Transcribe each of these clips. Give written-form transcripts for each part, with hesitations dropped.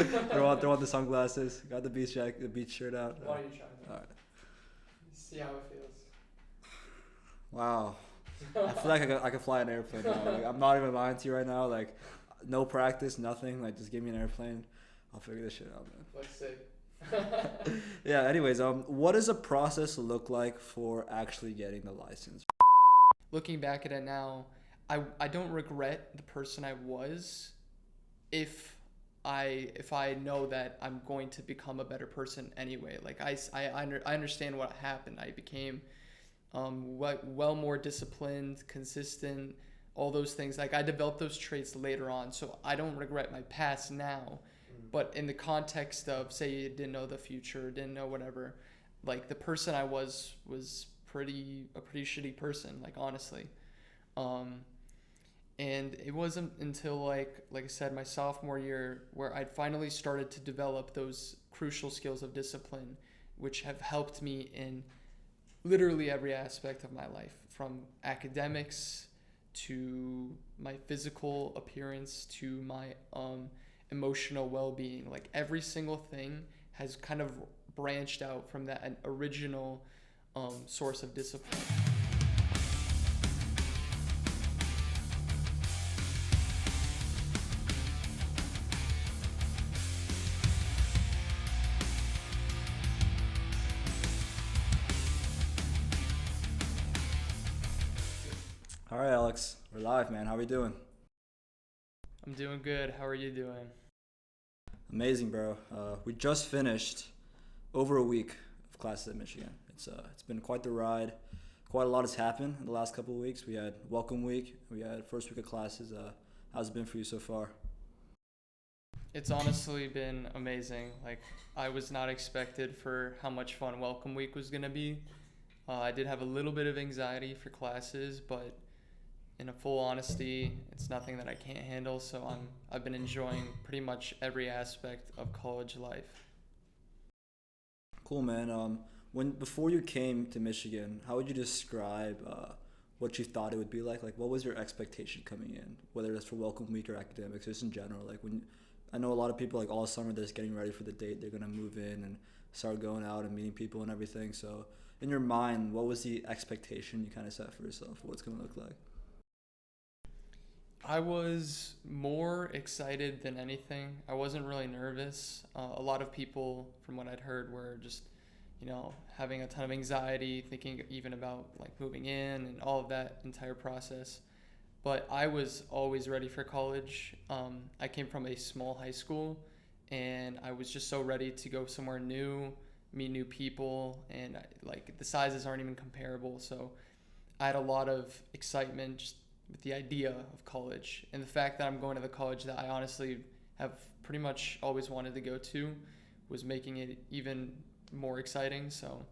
throw on the sunglasses. Got the beach jacket, the beach shirt out. Why don't you try it? All right. See how it feels. Wow. I feel like I could fly an airplane now. Like, I'm not even lying to you right now. Like, no practice, nothing. Like, just give me an airplane. I'll figure this shit out, man. Let's see. Yeah. Anyways, what does a process look like for actually getting the license? Looking back at it now, I don't regret the person I was if I know that I'm going to become a better person anyway. Like I understand what happened. I became well more disciplined, consistent, all those things. Like I developed those traits later on, so I don't regret my past now. But in the context of, say, you didn't know the future, didn't know whatever, like the person I was a pretty shitty person, like honestly. And it wasn't until like I said, my sophomore year where I'd finally started to develop those crucial skills of discipline, which have helped me in literally every aspect of my life, from academics to my physical appearance to my emotional well-being. Like every single thing has kind of branched out from that original source of discipline. All right, Alex, we're live, man. How are we doing? I'm doing good. How are you doing? Amazing, bro. We just finished over a week of classes at Michigan. It's been quite the ride. Quite a lot has happened in the last couple of weeks. We had welcome week. We had first week of classes. How's it been for you so far? It's honestly been amazing. Like I was not expected for how much fun welcome week was gonna be. I did have a little bit of anxiety for classes, but in a full honesty, it's nothing that I can't handle. So I've been enjoying pretty much every aspect of college life. Cool, man. Before you came to Michigan, how would you describe what you thought it would be like? Like, what was your expectation coming in, whether it's for welcome week or academics, just in general? Like, I know a lot of people, like, all summer they're just getting ready for the date. They're gonna move in and start going out and meeting people and everything. So, in your mind, what was the expectation you kind of set for yourself? What it's gonna look like? I was more excited than anything. I wasn't really nervous. A lot of people, from what I'd heard, were just, having a ton of anxiety, thinking even about like moving in and all of that entire process. But I was always ready for college. I came from a small high school, and I was just so ready to go somewhere new, meet new people, and like the sizes aren't even comparable. So I had a lot of excitement just with the idea of college, and the fact that I'm going to the college that I honestly have pretty much always wanted to go to was making it even more exciting. So,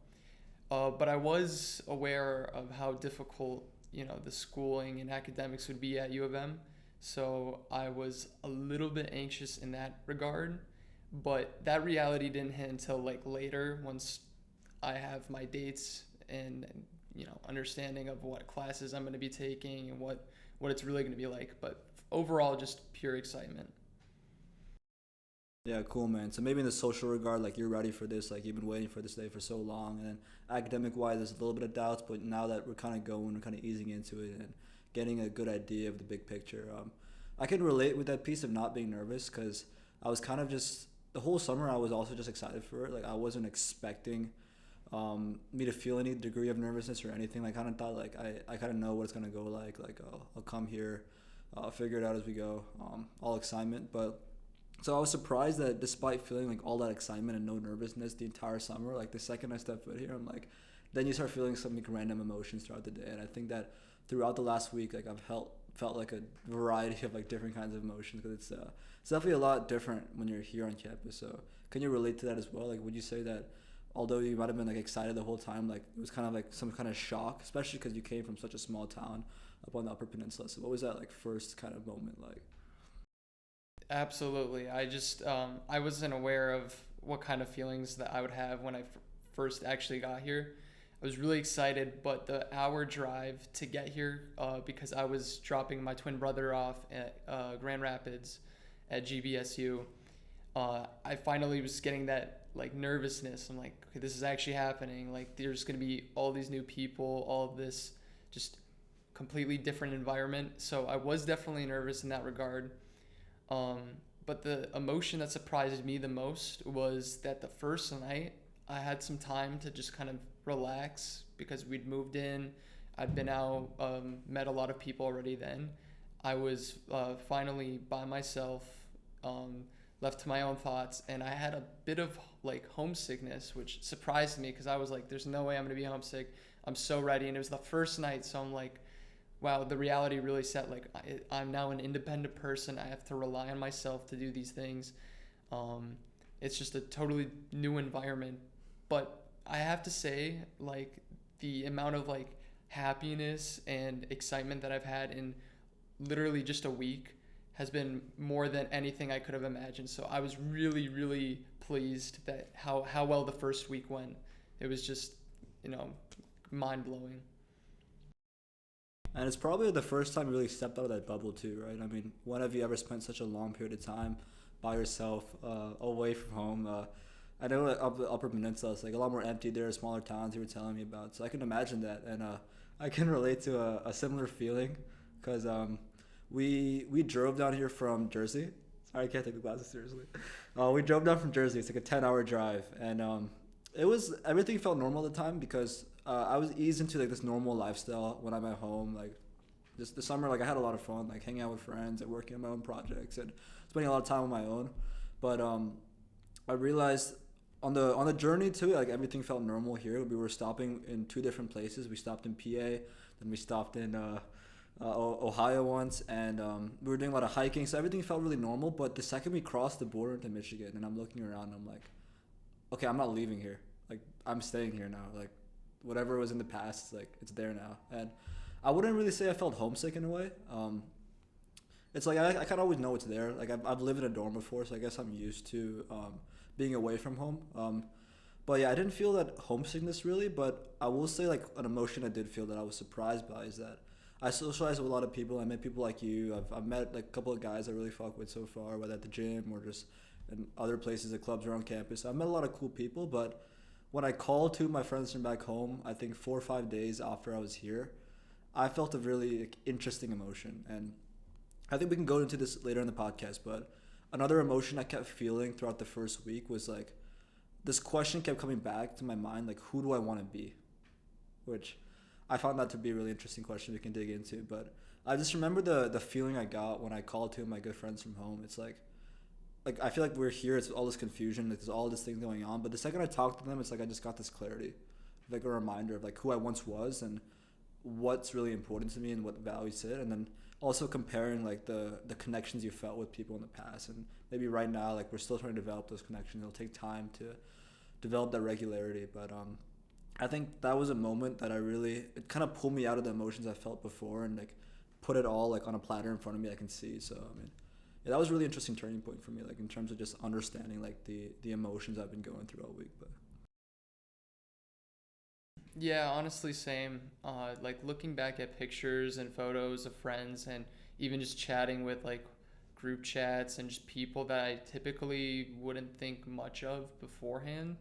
but I was aware of how difficult, the schooling and academics would be at U of M. So I was a little bit anxious in that regard, but that reality didn't hit until like later, once I have my dates and understanding of what classes I'm going to be taking and what it's really going to be like. But overall, just pure excitement. Yeah, cool, man. So maybe in the social regard, like you're ready for this, like you've been waiting for this day for so long, and then academic-wise, there's a little bit of doubts, but now that we're kind of going, we're kind of easing into it and getting a good idea of the big picture. I can relate with that piece of not being nervous because I was kind of just the whole summer. I was also just excited for it. Like I wasn't expecting me to feel any degree of nervousness or anything. Like I kind of thought like I kind of know what it's gonna go like. Like I'll come here, figure it out as we go. All excitement, but. So I was surprised that despite feeling like all that excitement and no nervousness the entire summer, like the second I step foot here, I'm like, then you start feeling some like random emotions throughout the day. And I think that throughout the last week, like I've felt like a variety of like different kinds of emotions because it's definitely a lot different when you're here on campus. So can you relate to that as well? Like, would you say that although you might have been like excited the whole time, like it was kind of like some kind of shock, especially because you came from such a small town up on the Upper Peninsula. So what was that like first kind of moment like? Absolutely. I wasn't aware of what kind of feelings that I would have when I first actually got here. I was really excited, but the hour drive to get here, because I was dropping my twin brother off at Grand Rapids at GBSU, I finally was getting that like nervousness. I'm like, okay, this is actually happening. Like there's gonna be all these new people, all of this just completely different environment. So I was definitely nervous in that regard. Um, but the emotion that surprised me the most was that the first night I had some time to just kind of relax because we'd moved in. I'd been out, met a lot of people already then. I was finally by myself, um, left to my own thoughts, and I had a bit of like homesickness, which surprised me because I was like, there's no way I'm going to be homesick. I'm so ready. And it was the first night, so I'm like, wow, the reality really set. Like I'm now an independent person. I have to rely on myself to do these things. Um, it's just a totally new environment. But I have to say, like the amount of like happiness and excitement that I've had in literally just a week has been more than anything I could have imagined. So I was really, really pleased that how well the first week went. It was just, you know, mind blowing. And it's probably the first time you really stepped out of that bubble too, right? I mean, when have you ever spent such a long period of time by yourself, away from home? I know like Upper Peninsula is like a lot more empty. There are smaller towns you were telling me about, so I can imagine that, and I can relate to a similar feeling, because we drove down here from Jersey. Sorry, I can't take the glasses seriously. We drove down from Jersey. It's like a 10-hour drive, and it was everything felt normal at the time because I was eased into like this normal lifestyle when I'm at home. Like just the summer, like I had a lot of fun, like hanging out with friends and working on my own projects and spending a lot of time on my own. But I realized on the journey to it, like everything felt normal here. We were stopping in two different places. We stopped in PA, then we stopped in Ohio once, and we were doing a lot of hiking. So everything felt really normal. But the second we crossed the border into Michigan, and I'm looking around, I'm like, okay, I'm not leaving here. Like I'm staying here now. Like whatever was in the past, like it's there now. And I wouldn't really say I felt homesick in a way. It's like I kind of always know it's there. Like I've lived in a dorm before, so I guess I'm used to being away from home. But yeah, I didn't feel that homesickness really. But I will say like an emotion I did feel that I was surprised by is that I socialized with a lot of people. I met people like you. I've met like a couple of guys I really fuck with so far, whether at the gym or just in other places, at clubs around campus. I've met a lot of cool people, but when I called two of my friends from back home, I think 4 or 5 days after I was here, I felt a really like, interesting emotion. And I think we can go into this later in the podcast, but another emotion I kept feeling throughout the first week was like this question kept coming back to my mind, like, who do I want to be? Which I found that to be a really interesting question we can dig into. But I just remember the feeling I got when I called two of my good friends from home. It's like I feel like we're here. It's all this confusion. Like there's all this thing going on. But the second I talked to them, it's like I just got this clarity, like a reminder of like who I once was and what's really important to me and what values sit. And then also comparing like the connections you felt with people in the past and maybe right now like we're still trying to develop those connections. It'll take time to develop that regularity. But I think that was a moment that it kind of pulled me out of the emotions I felt before and like put it all like on a platter in front of me I can see. So I mean. Yeah, that was a really interesting turning point for me, like in terms of just understanding like the emotions I've been going through all week. But Yeah, honestly, same. Like looking back at pictures and photos of friends, and even just chatting with like group chats and just people that I typically wouldn't think much of beforehand,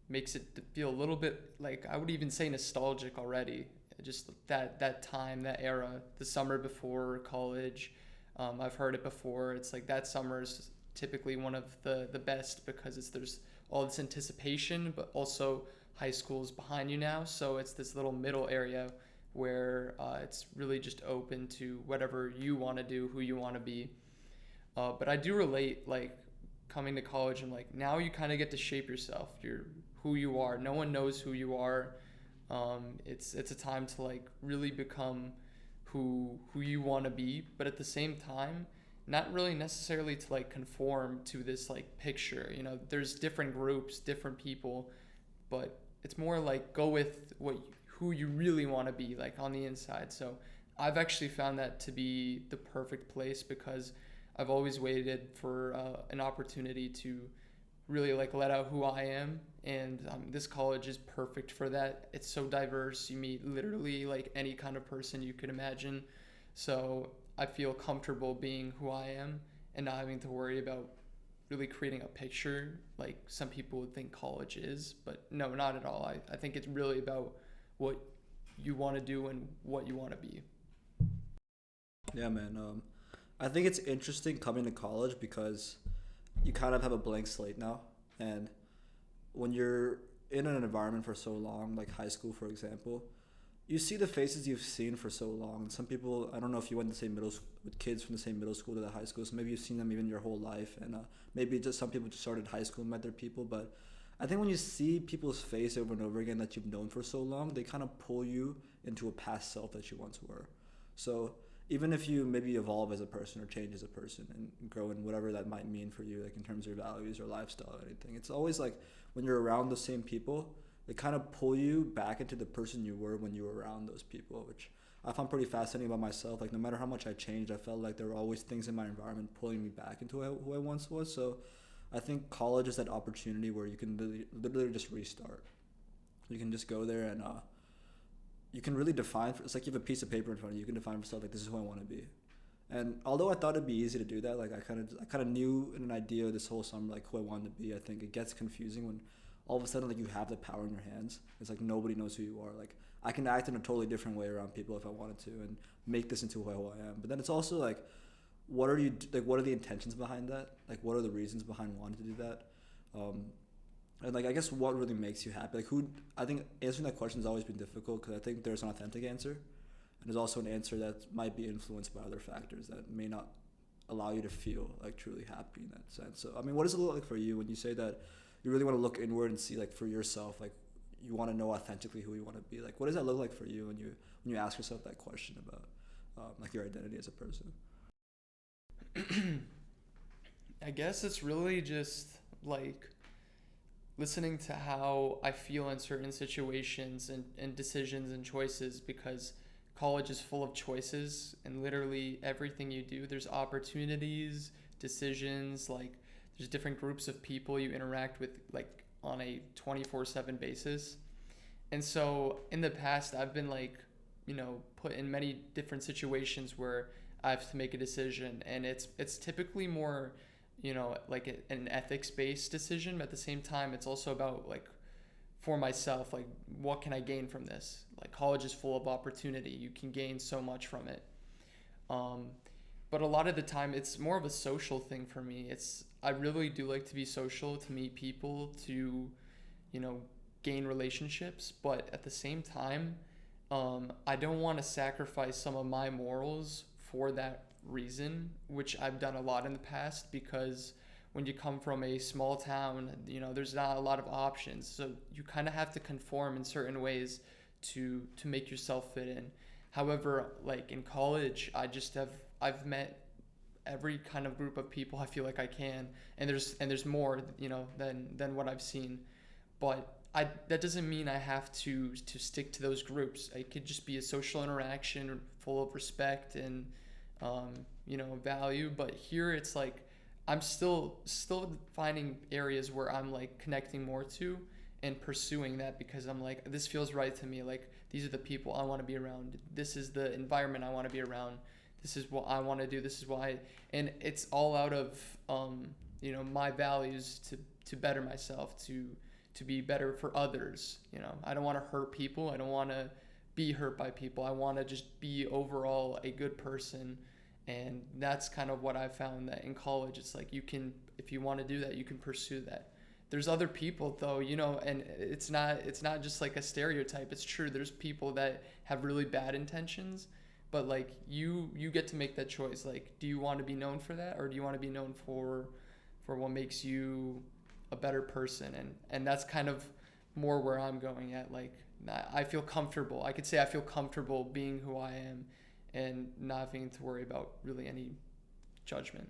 makes it feel a little bit like I would even say nostalgic already. Just that time, that era, the summer before college. I've heard it before. It's like that summer is typically one of the best because there's all this anticipation, but also high school's behind you now. So it's this little middle area where it's really just open to whatever you want to do, who you want to be. But I do relate, like coming to college and like now you kind of get to shape yourself. You're who you are. No one knows who you are. It's a time to like really become who you want to be, but at the same time not really necessarily to like conform to this like picture. You know, there's different groups, different people, but it's more like go with who you really want to be like on the inside. So I've actually found that to be the perfect place because I've always waited for an opportunity to really like let out who I am, and this college is perfect for that. It's so diverse. You meet literally like any kind of person you could imagine. So I feel comfortable being who I am and not having to worry about really creating a picture like some people would think college is, but no, not at all. I think it's really about what you want to do and what you want to be. Yeah, man. I think it's interesting coming to college because you kind of have a blank slate now, and when you're in an environment for so long, like high school, for example, you see the faces you've seen for so long. And some people, I don't know if you went to the same middle school with kids from the same middle school to the high school, so maybe you've seen them even your whole life, and maybe just some people just started high school and met their people. But I think when you see people's face over and over again that you've known for so long, they kind of pull you into a past self that you once were. So even if you maybe evolve as a person or change as a person and grow in whatever that might mean for you, like in terms of your values or lifestyle or anything, it's always like when you're around the same people, they kind of pull you back into the person you were when you were around those people, which I found pretty fascinating about myself. Like no matter how much I changed, I felt like there were always things in my environment pulling me back into who I once was. So I think college is that opportunity where you can literally just restart. You can just go there and you can really define. It's like you have a piece of paper in front of you. You can define for yourself like this is who I want to be. And although I thought it'd be easy to do that, like I kind of knew in an idea this whole summer like who I wanted to be. I think it gets confusing when all of a sudden like you have the power in your hands. It's like nobody knows who you are. Like I can act in a totally different way around people if I wanted to and make this into who I am. But then it's also like what are the intentions behind that? Like what are the reasons behind wanting to do that? And like I guess what really makes you happy? Like I think answering that question has always been difficult because I think there's an authentic answer and there's also an answer that might be influenced by other factors that may not allow you to feel like truly happy in that sense. So I mean, what does it look like for you when you say that you really want to look inward and see like for yourself, like you want to know authentically who you want to be? Like what does that look like for you when you ask yourself that question about like your identity as a person? I guess it's really just like listening to how I feel in certain situations and decisions and choices, because college is full of choices and literally everything you do, there's opportunities, decisions, like there's different groups of people you interact with like on a 24/7 basis. And so in the past, I've been like, put in many different situations where I have to make a decision, and it's typically more, like an ethics-based decision, but at the same time, it's also about like for myself, like what can I gain from this? Like college is full of opportunity. You can gain so much from it. But a lot of the time, it's more of a social thing for me. I really do like to be social, to meet people, to, gain relationships. But at the same time, I don't want to sacrifice some of my morals for that reason, which I've done a lot in the past, because when you come from a small town, there's not a lot of options. So you kind of have to conform in certain ways to make yourself fit in. However, like in college, I've met every kind of group of people I feel like I can, and there's more, than what I've seen. But that doesn't mean I have to stick to those groups. It could just be a social interaction full of respect and value. But here it's like I'm still finding areas where I'm like connecting more to and pursuing that, because I'm like, this feels right to me. Like these are the people I want to be around. This is the environment I want to be around. This is what I want to do. This is why, and it's all out of my values to better myself, to be better for others. I don't want to hurt people. I don't want to be hurt by people. I want to just be overall a good person. And that's kind of what I found, that in college, it's like you can, if you want to do that, you can pursue that. There's other people though, and it's not just like a stereotype. It's true. There's people that have really bad intentions, but like you get to make that choice. Like, do you want to be known for that, or do you want to be known for what makes you a better person? And that's kind of more where I'm going at. Like, I feel comfortable. I could say I feel comfortable being who I am and not having to worry about really any judgment.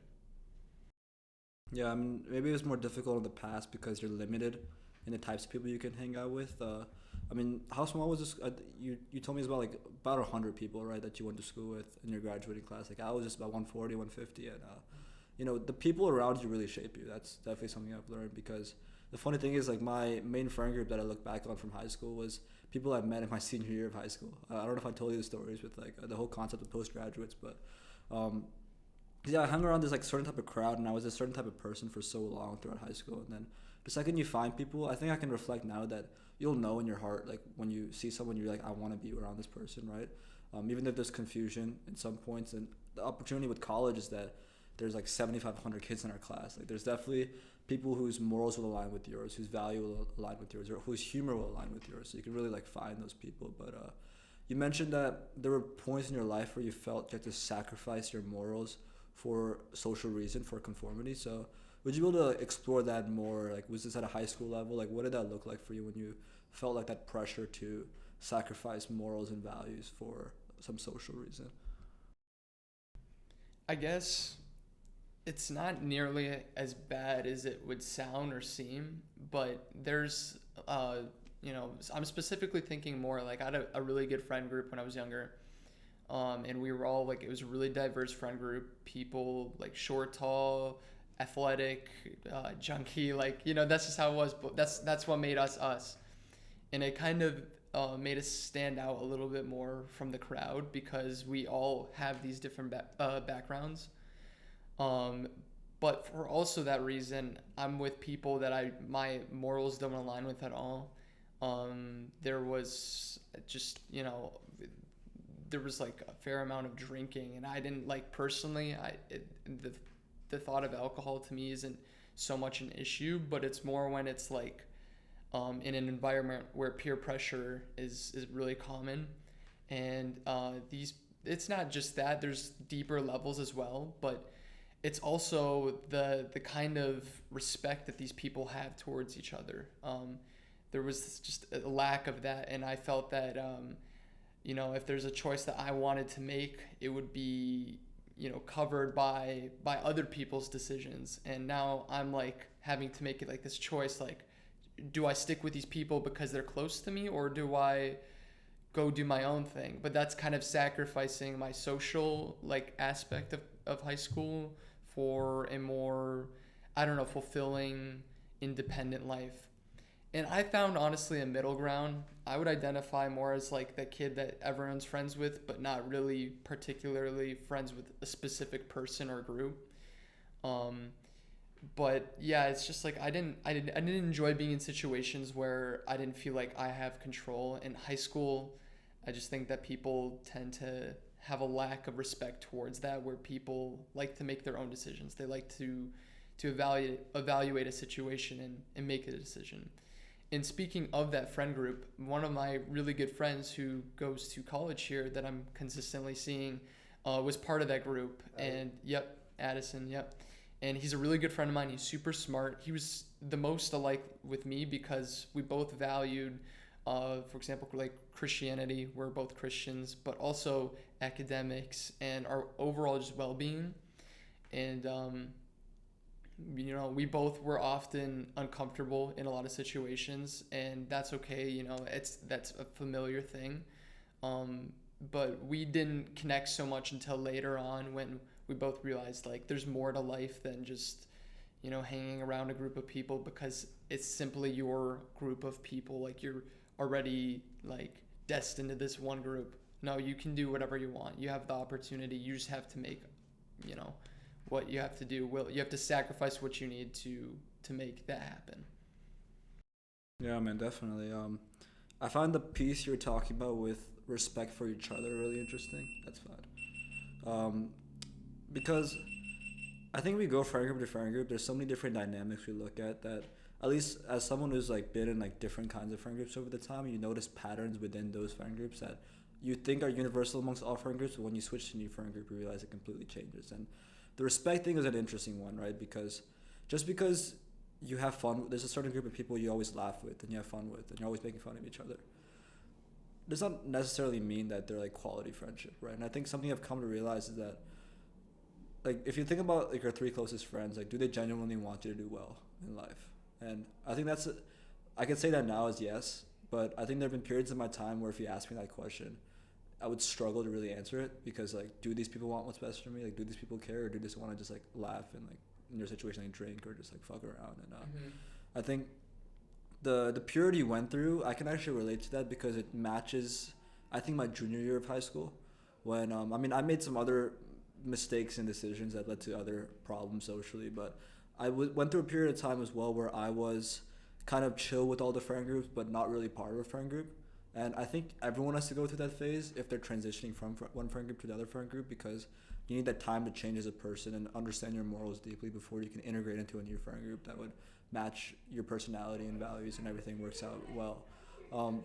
Yeah, I mean, maybe it was more difficult in the past because you're limited in the types of people you can hang out with. I mean, how small was this? You told me it's about 100 people, right, that you went to school with in your graduating class. Like I was just about 140, 150, and the people around you really shape you. That's definitely something I've learned, because the funny thing is, like, my main friend group that I look back on from high school was people I met in my senior year of high school. I don't know if I told you the stories with like the whole concept of postgraduates, but yeah, I hung around this like certain type of crowd, and I was a certain type of person for so long throughout high school. And then the second you find people, I think I can reflect now that you'll know in your heart, like when you see someone, you're like, I want to be around this person, right? Even if there's confusion in some points, and the opportunity with college is that there's like 7,500 kids in our class. Like there's definitely people whose morals will align with yours, whose value will align with yours, or whose humor will align with yours. So you can really like find those people. But you mentioned that there were points in your life where you felt you had to sacrifice your morals for social reason, for conformity. So would you be able to explore that more? Like, was this at a high school level? Like, what did that look like for you when you felt like that pressure to sacrifice morals and values for some social reason? I guess it's not nearly as bad as it would sound or seem, but there's, you know, I'm specifically thinking more like I had a really good friend group when I was younger. And we were all like, it was a really diverse friend group. People like short, tall, athletic, junkie, like, you know, that's just how it was. But that's what made us us. And it kind of made us stand out a little bit more from the crowd because we all have these different backgrounds. But for also that reason, I'm with people that my morals don't align with at all. There was just, you know, there was like a fair amount of drinking, and I didn't like personally. The thought of alcohol to me isn't so much an issue, but it's more when it's like in an environment where peer pressure is really common, and it's not just that. There's deeper levels as well, but it's also the kind of respect that these people have towards each other. There was just a lack of that, and I felt that you know, if there's a choice that I wanted to make, it would be, you know, covered by other people's decisions. And now I'm like having to make it like this choice, like, do I stick with these people because they're close to me, or do I go do my own thing? But that's kind of sacrificing my social like aspect of high school for a more, I don't know, fulfilling, independent life. And I found honestly a middle ground. I would identify more as like the kid that everyone's friends with, but not really particularly friends with a specific person or group. But yeah, it's just like I didn't enjoy being in situations where I didn't feel like I have control. In high school, I just think that people tend to have a lack of respect towards that, where people like to make their own decisions. They like to evaluate a situation and make a decision. And speaking of that friend group, one of my really good friends who goes to college here that I'm consistently seeing was part of that group. And yep, Addison, yep. And he's a really good friend of mine. He's super smart. He was the most alike with me because we both valued, for example, like Christianity. We're both Christians, but also academics and our overall just well-being. And you know, we both were often uncomfortable in a lot of situations, and that's okay. You know, that's a familiar thing. But we didn't connect so much until later on when we both realized like there's more to life than just, you know, hanging around a group of people because it's simply your group of people. Like you're already like destined to this one group. No, you can do whatever you want. You have the opportunity. You just have to make, you know, what you have to do. You have to sacrifice what you need to make that happen. Yeah, man, definitely. I find the piece you're talking about with respect for each other really interesting. That's fine. Because I think we go friend group to friend group. There's so many different dynamics we look at that, at least as someone who's like been in like different kinds of friend groups over the time, you notice patterns within those friend groups that you think are universal amongst all friend groups, but when you switch to a new friend group, you realize it completely changes. And the respect thing is an interesting one, right? Because just because you have fun, there's a certain group of people you always laugh with and you have fun with, and you're always making fun of each other. Does not necessarily mean that they're like quality friendship, right? And I think something I've come to realize is that, like, if you think about like your three closest friends, like, do they genuinely want you to do well in life? And I think I can say that now as yes, but I think there have been periods in my time where if you ask me that question, I would struggle to really answer it because like, do these people want what's best for me? Like, do these people care, or do they just want to just like laugh and like in your situation like drink or just like fuck around? And I think the purity you went through, I can actually relate to that because it matches, I think, my junior year of high school when I mean I made some other mistakes and decisions that led to other problems socially. But went through a period of time as well where I was kind of chill with all the friend groups, but not really part of a friend group. And I think everyone has to go through that phase if they're transitioning from one friend group to the other friend group, because you need that time to change as a person and understand your morals deeply before you can integrate into a new friend group that would match your personality and values and everything works out well.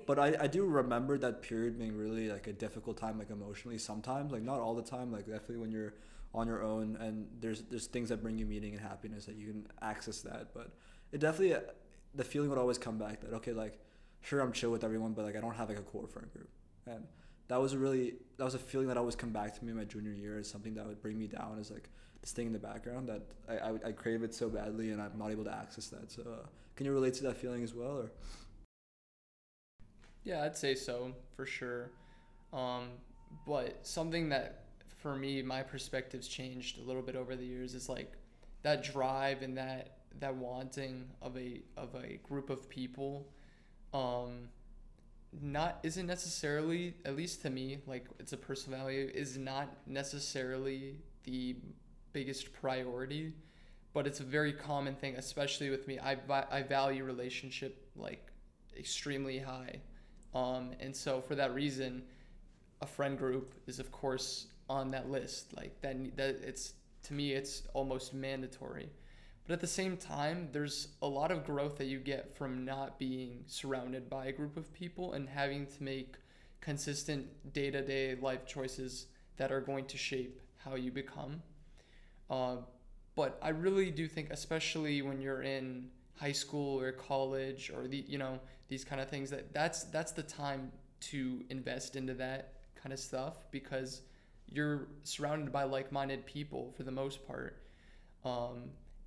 But I do remember that period being really like a difficult time, like emotionally sometimes, like not all the time, like definitely when you're on your own and there's things that bring you meaning and happiness that you can access that. But it definitely, the feeling would always come back that, okay, like, sure, I'm chill with everyone, but like I don't have like a core friend group. And that was a feeling that always come back to me in my junior year as something that would bring me down, as like this thing in the background that I crave it so badly and I'm not able to access that. So can you relate to that feeling as well, or? Yeah, I'd say so for sure. But something that for me, my perspective's changed a little bit over the years is like that drive and that wanting of a group of people. Not isn't necessarily, at least to me, like it's a personal value, is not necessarily the biggest priority, but it's a very common thing, especially with me. I value relationship like extremely high. And so for that reason, a friend group is of course on that list. Like that it's, to me, it's almost mandatory. But at the same time, there's a lot of growth that you get from not being surrounded by a group of people and having to make consistent day-to-day life choices that are going to shape how you become. But I really do think, especially when you're in high school or college or these kind of things, that's the time to invest into that kind of stuff, because you're surrounded by like-minded people for the most part.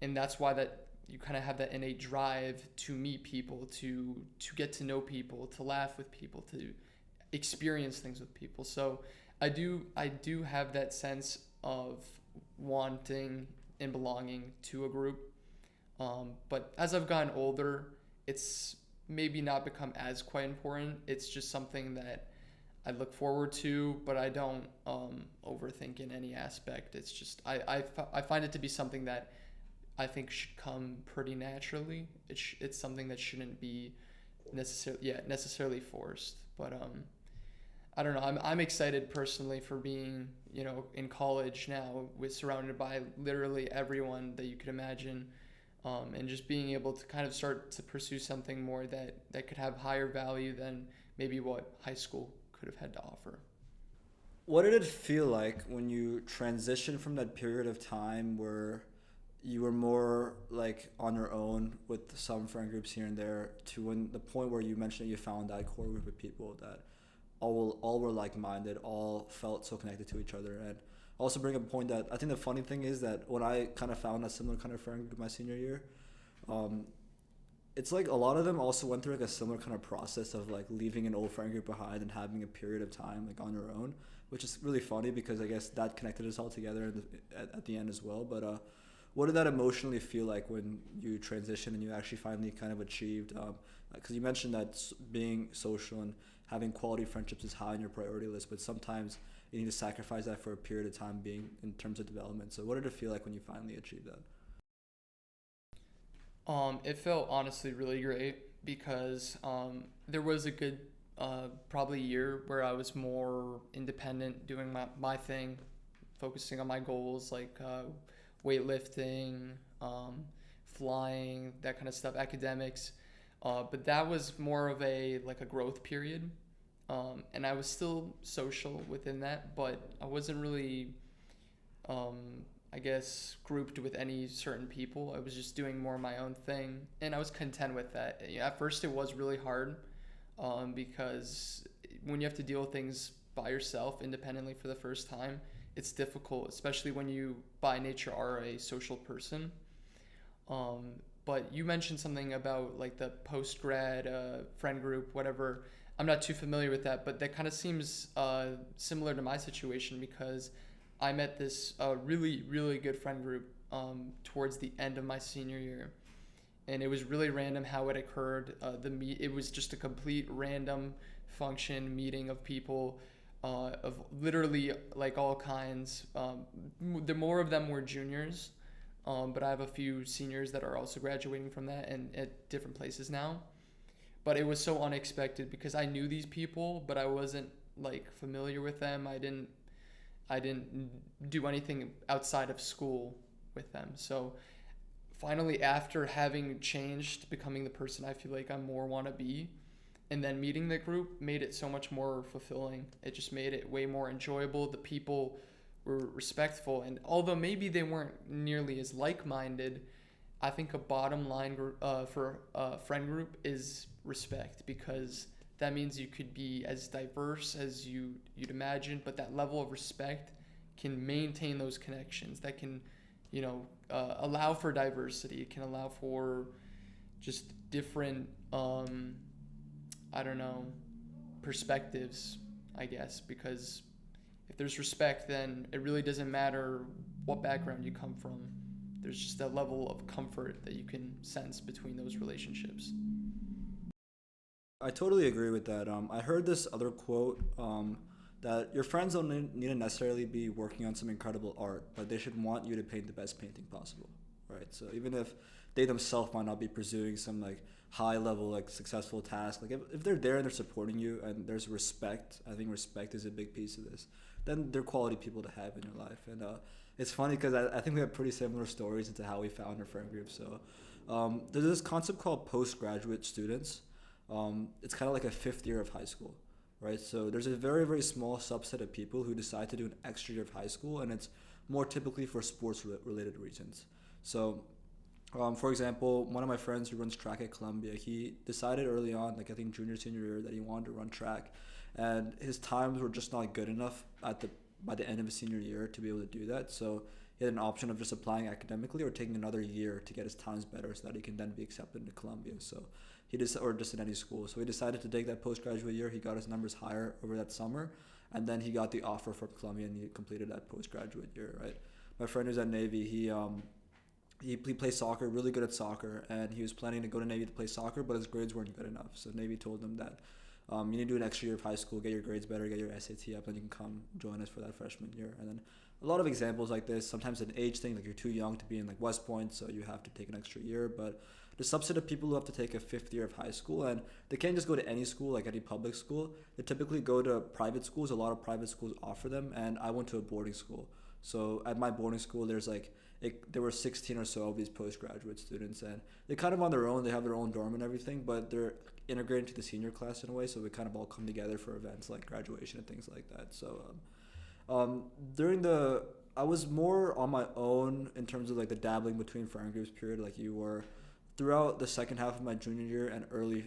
And that's why that you kind of have that innate drive to meet people, to get to know people, to laugh with people, to experience things with people. So I do have that sense of wanting and belonging to a group. But as I've gotten older, it's maybe not become as quite important. It's just something that I look forward to, but I don't overthink in any aspect. It's just I find it to be something that I think should come pretty naturally. It's something that shouldn't be necessarily forced. But I don't know. I'm excited personally for being in college now, with surrounded by literally everyone that you could imagine, and just being able to kind of start to pursue something more that could have higher value than maybe what high school could have had to offer. What did it feel like when you transitioned from that period of time where you were more like on your own with some friend groups here and there, to when the point where you mentioned that you found that core group of people that all were like-minded, all felt so connected to each other? And also bring up a point that I think the funny thing is that when I kind of found a similar kind of friend group my senior year, it's like a lot of them also went through like a similar kind of process of like leaving an old friend group behind and having a period of time like on your own, which is really funny because I guess that connected us all together at the end as well. But what did that emotionally feel like when you transitioned and you actually finally kind of achieved? Because you mentioned that being social and having quality friendships is high on your priority list, but sometimes you need to sacrifice that for a period of time being in terms of development. So what did it feel like when you finally achieved that? It felt honestly really great because there was a good probably year where I was more independent, doing my thing, focusing on my goals like weightlifting, flying, that kind of stuff, academics. But that was more of a growth period. And I was still social within that, but I wasn't really, I guess, grouped with any certain people. I was just doing more of my own thing, and I was content with that. At first, it was really hard because when you have to deal with things by yourself, independently for the first time, it's difficult, especially when you, by nature, are a social person. But you mentioned something about like the post-grad friend group, whatever. I'm not too familiar with that, but that kind of seems similar to my situation because I met this really, really good friend group towards the end of my senior year. And it was really random how it occurred. It was just a complete random function meeting of people. of literally like all kinds. The more of them were juniors, but I have a few seniors that are also graduating from that and at different places now. But it was so unexpected because I knew these people, but I wasn't like familiar with them. I didn't do anything outside of school with them. So finally, after having changed, becoming the person I feel like I more want to be, and then meeting the group made it so much more fulfilling. It just made it way more enjoyable. The people were respectful, and although maybe they weren't nearly as like-minded, I think a bottom line for a friend group is respect, because that means you could be as diverse as you'd imagine, but that level of respect can maintain those connections. That can, allow for diversity. It can allow for just different, perspectives, I guess, because if there's respect, then it really doesn't matter what background you come from. There's just a level of comfort that you can sense between those relationships. I totally agree with that. I heard this other quote that your friends don't need to necessarily be working on some incredible art, but they should want you to paint the best painting possible, right? So even if they themselves might not be pursuing some like high level like successful task, like if they're there and they're supporting you and there's respect, I think respect is a big piece of this, then they're quality people to have in your life. And it's funny because I think we have pretty similar stories into how we found our friend group. So there's this concept called postgraduate students. It's kind of like a fifth year of high school, right? So there's a very, very small subset of people who decide to do an extra year of high school, and it's more typically for sports related reasons. So for example, one of my friends who runs track at Columbia, he decided early on, like I think junior, senior year, that he wanted to run track, and his times were just not good enough by the end of his senior year to be able to do that. So he had an option of just applying academically or taking another year to get his times better so that he can then be accepted into Columbia. So or just in any school. So he decided to take that postgraduate year. He got his numbers higher over that summer, and then he got the offer from Columbia and he completed that postgraduate year, right? My friend who's at Navy, he plays soccer, really good at soccer, and he was planning to go to Navy to play soccer, but his grades weren't good enough. So Navy told him that you need to do an extra year of high school, get your grades better, get your SAT up, then you can come join us for that freshman year. And then a lot of examples like this, sometimes an age thing, like you're too young to be in like West Point, so you have to take an extra year. But the subset of people who have to take a fifth year of high school, and they can't just go to any school, like any public school. They typically go to private schools. A lot of private schools offer them, and I went to a boarding school. So at my boarding school, there were 16 or so of these postgraduate students, and they're kind of on their own. They have their own dorm and everything, but they're integrated to the senior class in a way, so we kind of all come together for events like graduation and things like that. So I was more on my own in terms of like the dabbling between friend groups period, like you were, throughout the second half of my junior year and early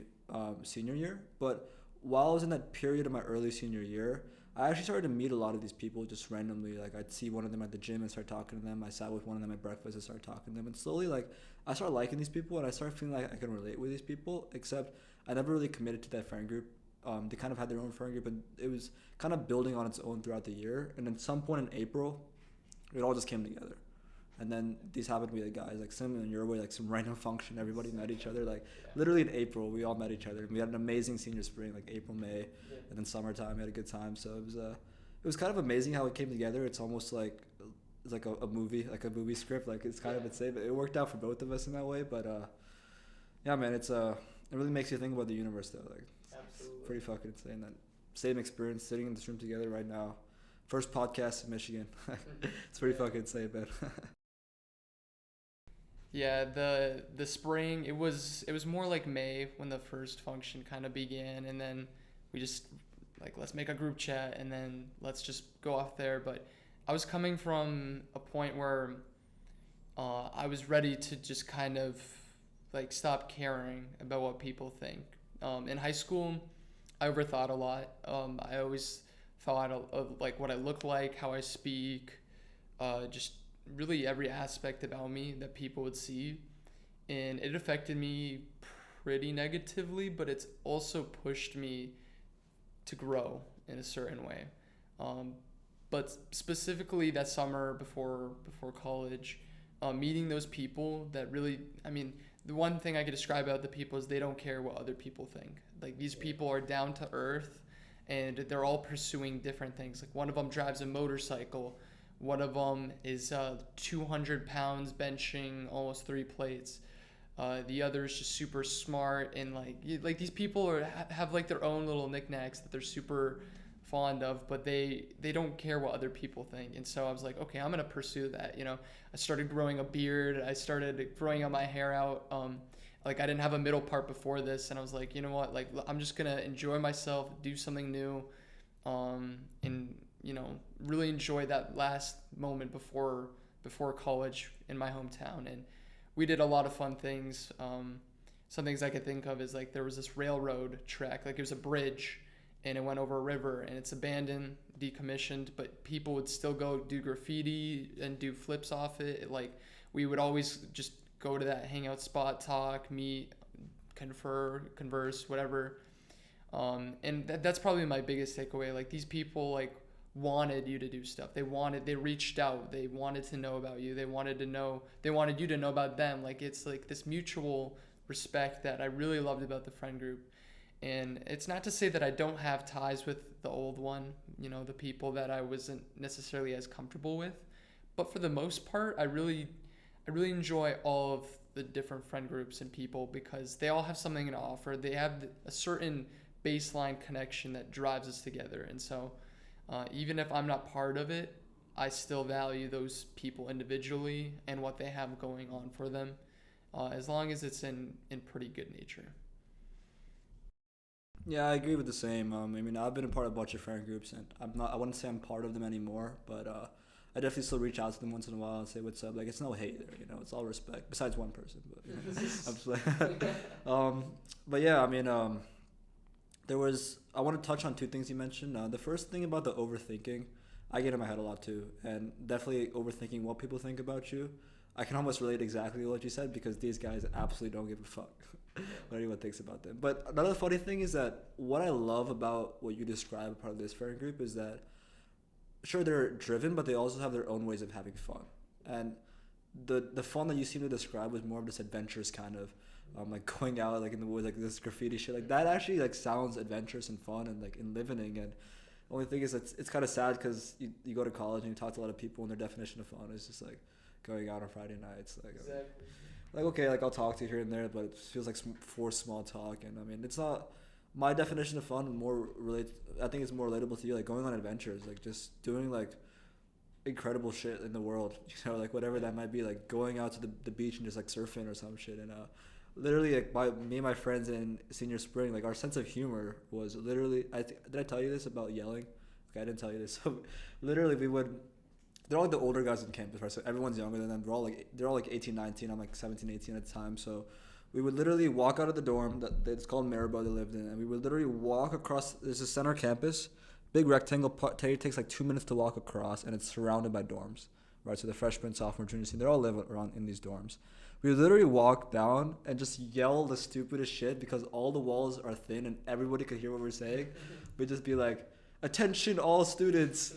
senior year. But while I was in that period of my early senior year, I actually started to meet a lot of these people just randomly. Like I'd see one of them at the gym and start talking to them. I sat with one of them at breakfast and started talking to them. And slowly, like I started liking these people and I started feeling like I can relate with these people. Except I never really committed to that friend group. They kind of had their own friend group, and it was kind of building on its own throughout the year. And at some point in April, it all just came together. And then these happened to be the guys, like some in your way, like some random function, everybody met each other. Like literally in April, we all met each other. We had an amazing senior spring, like April, May, and then summertime, we had a good time. So it was kind of amazing how it came together. It's almost like it's like a movie, like a movie script. Like it's kind of insane, but it worked out for both of us in that way. But yeah, man, it really makes you think about the universe though. Like it's pretty fucking insane. That same experience sitting in this room together right now. First podcast in Michigan. It's pretty fucking insane, man. Yeah, the spring, it was more like May when the first function kind of began, and then we just like, let's make a group chat and then let's just go off there. But I was coming from a point where I was ready to just kind of like stop caring about what people think. In high school, I overthought a lot. I always thought of like what I look like, how I speak, just really every aspect about me that people would see, and it affected me pretty negatively, but it's also pushed me to grow in a certain way. But specifically that summer before college, meeting those people that really, I mean, the one thing I could describe about the people is they don't care what other people think. Like these people are down to earth, and they're all pursuing different things. Like one of them drives a motorcycle, one of them is 200 pounds benching almost 3 plates. The other is just super smart, and like these people have like their own little knickknacks that they're super fond of, but they don't care what other people think. And so I was like, okay, I'm gonna pursue that. I started growing a beard. I started growing out my hair out. Like I didn't have a middle part before this, and I was like, you know what? Like I'm just gonna enjoy myself, do something new, and really enjoy that last moment before college in my hometown. And we did a lot of fun things. Some things I could think of is like there was this railroad track, like it was a bridge, and it went over a river, and it's abandoned, decommissioned, but people would still go do graffiti and do flips off it. Like we would always just go to that hangout spot, talk, meet, converse, whatever. And that's probably my biggest takeaway. Like these people like wanted you to do stuff. They reached out. They wanted to know about you. They wanted you to know about them. Like it's like this mutual respect that I really loved about the friend group. And it's not to say that I don't have ties with the old one, the people that I wasn't necessarily as comfortable with. But for the most part, I really enjoy all of the different friend groups and people because they all have something to offer. They have a certain baseline connection that drives us together. And so even if I'm not part of it, I still value those people individually and what they have going on for them, as long as it's in pretty good nature. Yeah, I agree with the same. I've been a part of a bunch of friend groups, and I wouldn't say I'm part of them anymore, but I definitely still reach out to them once in a while and say what's up. Like it's no hate there, it's all respect. Besides one person, but I'm just like, but yeah, I want to touch on 2 things you mentioned. The first thing about the overthinking, I get in my head a lot too, and definitely overthinking what people think about you. I can almost relate exactly to what you said because these guys absolutely don't give a fuck what anyone thinks about them. But another funny thing is that what I love about what you describe part of this friend group is that sure they're driven, but they also have their own ways of having fun. And the fun that you seem to describe was more of this adventurous kind of like going out like in the woods, like this graffiti shit. Like that actually like sounds adventurous and fun and like enlivening. And the only thing is it's kind of sad because you go to college and you talk to a lot of people and their definition of fun is just like going out on Friday nights. Like Exactly. Like okay, like I'll talk to you here and there, but it feels like forced small talk. And it's not my definition of fun. I think it's more relatable to you, like going on adventures, like just doing like incredible shit in the world. Like whatever that might be, like going out to the beach and just like surfing or some shit. And literally, like me and my friends in senior spring, like our sense of humor was literally. Did I tell you this about yelling? Okay, I didn't tell you this. So literally, they're all like the older guys on campus, right? So everyone's younger than them. They're all like 18, 19. I'm like 17, 18 at the time. So we would literally walk out of the dorm it's called Baruah they lived in, and we would literally walk across. There's a center campus, big rectangle. Takes like 2 minutes to walk across, and it's surrounded by dorms, right? So the freshman, sophomore, junior, senior, they all live around in these dorms. We would literally walk down and just yell the stupidest shit because all the walls are thin and everybody could hear what we're saying. We'd just be like, "Attention all students,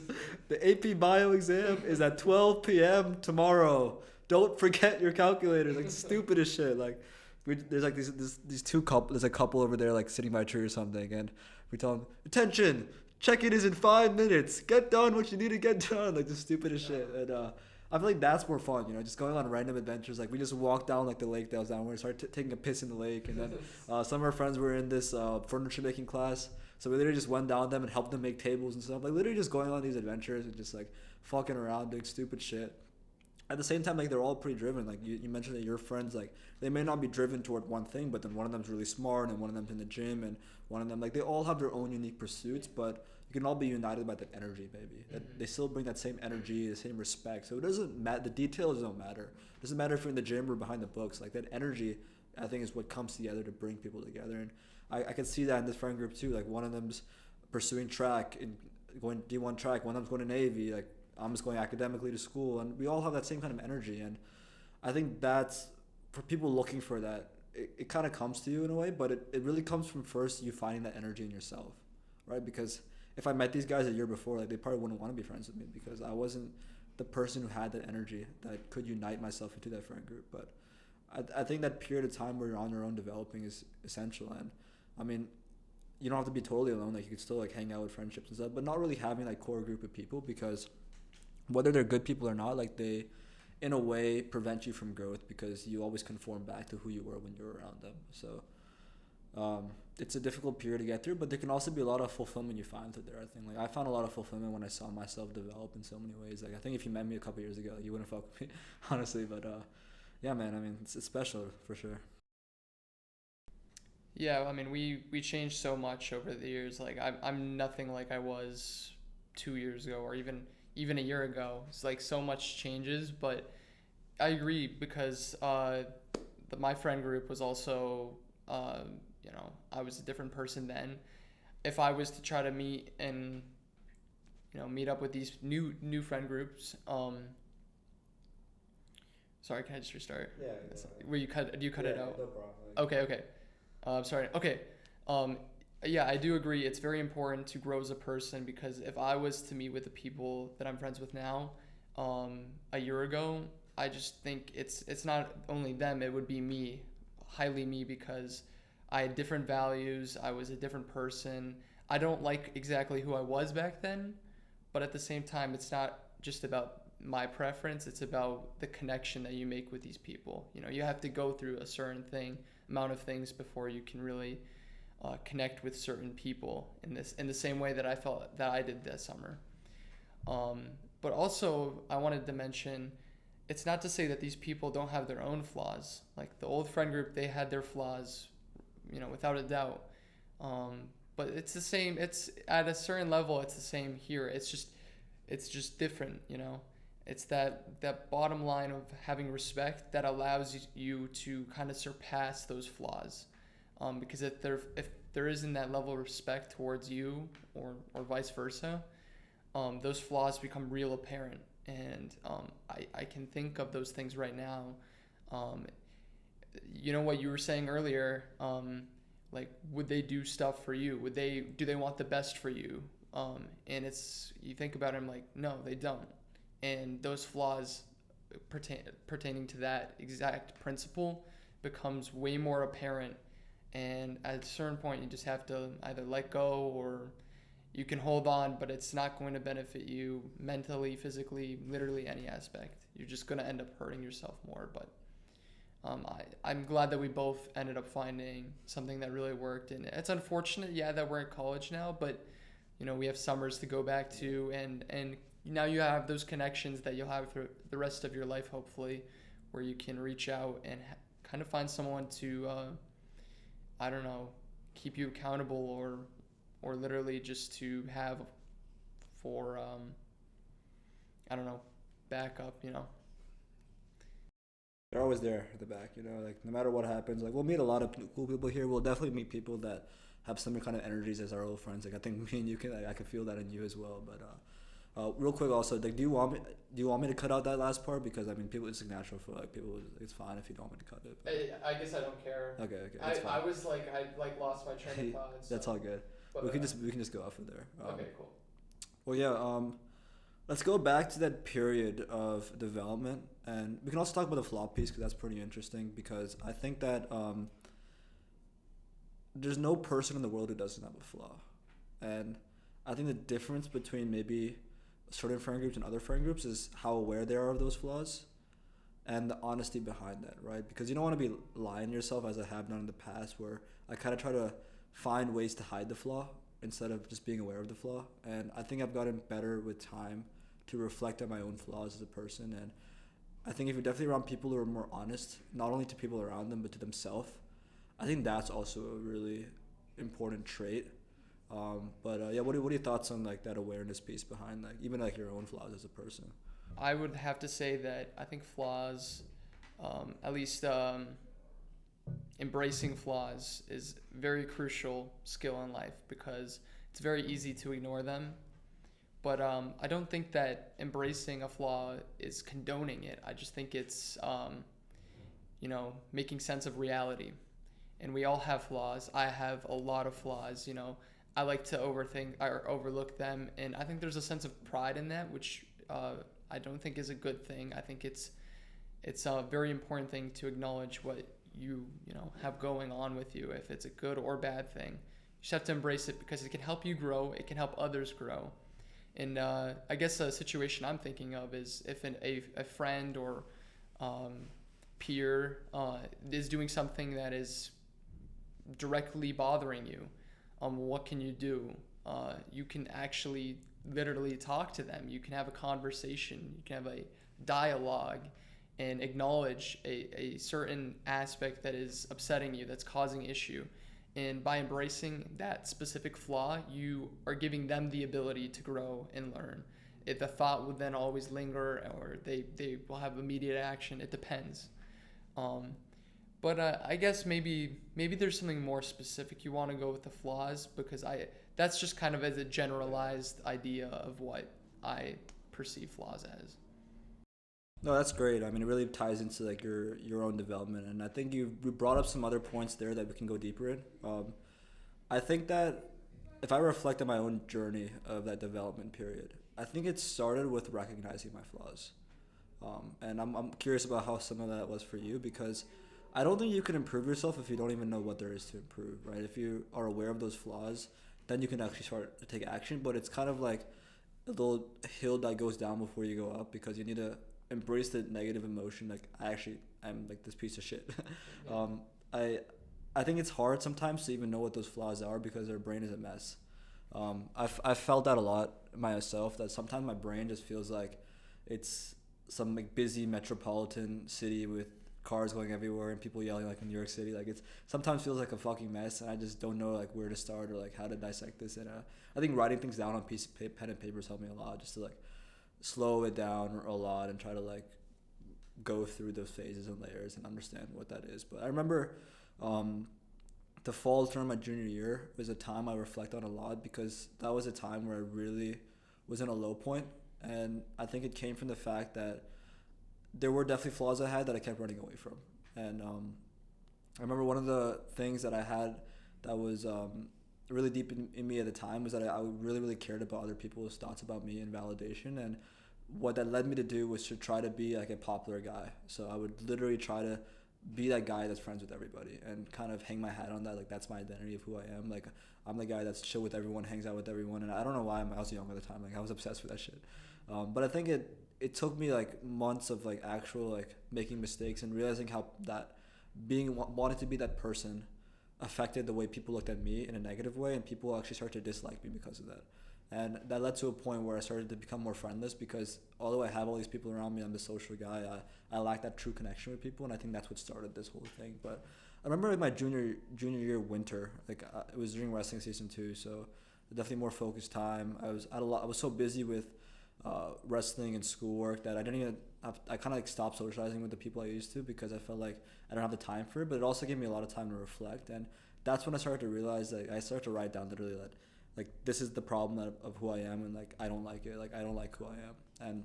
the AP Bio exam is at 12 p.m. tomorrow. Don't forget your calculators." Like stupidest shit. Like there's like these 2 couples. There's a couple over there like sitting by a tree or something, and we tell them, "Attention, check-in is in 5 minutes. Get done what you need to get done." Like the stupidest shit. And I feel like that's more fun, just going on random adventures. Like we just walked down like the lake that was down. We started taking a piss in the lake, and then some of our friends were in this furniture making class. So we literally just went down them and helped them make tables and stuff. Like literally just going on these adventures and just like fucking around, doing stupid shit. At the same time, like they're all pretty driven. Like you mentioned that your friends, like they may not be driven toward one thing, but then one of them's really smart and one of them's in the gym and one of them, like they all have their own unique pursuits, but you can all be united by that energy, maybe. Mm-hmm. They still bring that same energy, the same respect. So it doesn't matter. The details don't matter. It doesn't matter if you're in the gym or behind the books. Like that energy, I think, is what comes together to bring people together. And I can see that in this friend group too. Like one of them's pursuing track and going D1 track. One of them's going to Navy. Like I'm just going academically to school, and we all have that same kind of energy. And I think that's for people looking for that. It kind of comes to you in a way, but it really comes from first you finding that energy in yourself, right? Because if I met these guys a year before, like they probably wouldn't want to be friends with me because I wasn't the person who had that energy that could unite myself into that friend group. But I think that period of time where you're on your own developing is essential. And you don't have to be totally alone. Like you could still like hang out with friendships and stuff, but not really having like core group of people, because whether they're good people or not, like they in a way prevent you from growth because you always conform back to who you were when you were around them. So it's a difficult period to get through, but there can also be a lot of fulfillment you find through there. I think like I found a lot of fulfillment when I saw myself develop in so many ways. Like I think if you met me a couple years ago, like, you wouldn't fuck with me, honestly. But yeah, man. I mean, it's special for sure. Yeah, I mean, we changed so much over the years. Like I'm nothing like I was 2 years ago, or even a year ago. It's like so much changes, but I agree because my friend group was also, I was a different person then. If I was to try to meet and meet up with these new friend groups, sorry, can I just restart? Yeah. Where do you cut it out? No problem. Okay. Sorry. Okay. Yeah, I do agree. It's very important to grow as a person, because if I was to meet with the people that I'm friends with now, a year ago, I just think it's not only them. It would be me, highly me, because I had different values. I was a different person. I don't like exactly who I was back then, but at the same time, it's not just about my preference. It's about the connection that you make with these people. You have to go through a certain amount of things before you can really connect with certain people in the same way that I felt that I did this summer. But also, I wanted to mention, it's not to say that these people don't have their own flaws. Like the old friend group, they had their flaws, without a doubt. But it's the same. It's at a certain level, it's the same here. It's just different. It's that bottom line of having respect that allows you to kind of surpass those flaws. Because if there isn't that level of respect towards you, or vice versa, those flaws become real apparent. And I can think of those things right now. What you were saying earlier, like, would they do stuff for you? Do they want the best for you? And you think about it, I'm like, no, they don't. And those flaws pertaining to that exact principle becomes way more apparent. And at a certain point, you just have to either let go, or you can hold on, but it's not going to benefit you mentally, physically, literally any aspect. You're just going to end up hurting yourself more. But I'm glad that we both ended up finding something that really worked. And it's unfortunate, that we're in college now, but we have summers to go back to, and now you have those connections that you'll have for the rest of your life, hopefully, where you can reach out and kind of find someone to, I don't know, keep you accountable, or literally just to have for, I don't know, backup, They're always there at the back, like no matter what happens. Like we'll meet a lot of cool people here. We'll definitely meet people that have similar kind of energies as our old friends. Like I think me and you I can feel that in you as well. But real quick also, like, do you want me to cut out that last part? Because I mean, people, it's natural for like people. It's fine if you don't want me to cut it. I guess I don't care. Okay. I was like, I lost my train of thought. That's all good. But we can just go off of there. Okay, cool. Well, yeah. Let's go back to that period of development, and we can also talk about the flaw piece, because that's pretty interesting. Because I think that there's no person in the world who doesn't have a flaw, and I think the difference between maybe certain friend groups and other friend groups is how aware they are of those flaws, and the honesty behind that, right? Because you don't want to be lying to yourself, as I have done in the past, where I kind of try to find ways to hide the flaw instead of just being aware of the flaw. And I think I've gotten better with time to reflect on my own flaws as a person. And I think if you're definitely around people who are more honest, not only to people around them, but to themselves, I think that's also a really important trait. What are your thoughts on like that awareness piece behind like even like your own flaws as a person? I would have to say that I think flaws, at least embracing flaws, is very crucial skill in life, because it's very easy to ignore them. But I don't think that embracing a flaw is condoning it. I just think it's making sense of reality. And we all have flaws. I have a lot of flaws. I like to overthink or overlook them, and I think there's a sense of pride in that, which I don't think is a good thing. I think it's a very important thing to acknowledge what you have going on with you, if it's a good or bad thing. just have to embrace it because it can help you grow. It can help others grow. And I guess a situation I'm thinking of is if a friend or peer is doing something that is directly bothering you, what can you do? You can actually literally talk to them. You can have a conversation. You can have a dialogue and acknowledge a certain aspect that is upsetting you, that's causing issue. And by embracing that specific flaw, you are giving them the ability to grow and learn. If the thought would then always linger, or they will have immediate action. It depends. But I guess maybe there's something more specific you want to go with the flaws, because that's just kind of as a generalized idea of what I perceive flaws as. No, that's great. I mean, it really ties into like your own development, and I think you brought up some other points there that we can go deeper in. I think that if I reflect on my own journey of that development period, I think it started with recognizing my flaws, and I'm curious about how some of that was for you, because I don't think you can improve yourself if you don't even know what there is to improve, right? If you are aware of those flaws, then you can actually start to take action. But it's kind of like a little hill that goes down before you go up, because you need to embrace the negative emotion. Like, I'm like this piece of shit. I think it's hard sometimes to even know what those flaws are, because our brain is a mess. I've felt that a lot myself, that sometimes my brain just feels like it's some like busy metropolitan city with cars going everywhere and people yelling like in New York City. Like, it's sometimes feels like a fucking mess, and I just don't know like where to start or like how to dissect this. And I think writing things down on piece of pen and paper has helped me a lot, just to like slow it down a lot and try to like go through those phases and layers and understand what that is. But I remember the fall term my junior year was a time I reflect on a lot, because that was a time where I really was in a low point, and I think it came from the fact that there were definitely flaws I had that I kept running away from. And I remember one of the things that I had that was really deep in me at the time was that I really, really cared about other people's thoughts about me and validation. And what that led me to do was to try to be like a popular guy. So I would literally try to be that guy that's friends with everybody and kind of hang my hat on that. Like, that's my identity of who I am. Like, I'm the guy that's chill with everyone, hangs out with everyone. And I don't know why I was young at the time. Like, I was obsessed with that shit. But I think it took me like months of like actual like making mistakes and realizing how that wanting to be that person affected the way people looked at me in a negative way, and people actually started to dislike me because of that. And that led to a point where I started to become more friendless, because although I have all these people around me, I'm the social guy, I lack that true connection with people, and I think that's what started this whole thing. But I remember like my junior year winter, like it was during wrestling season 2, so definitely more focused time. I was so busy with wrestling and schoolwork that I didn't even I kind of like stopped socializing with the people I used to, because I felt like I don't have the time for it. But it also gave me a lot of time to reflect, and that's when I started to realize that I started to write down literally that like this is the problem of who I am, and like I don't like it, like I don't like who I am. And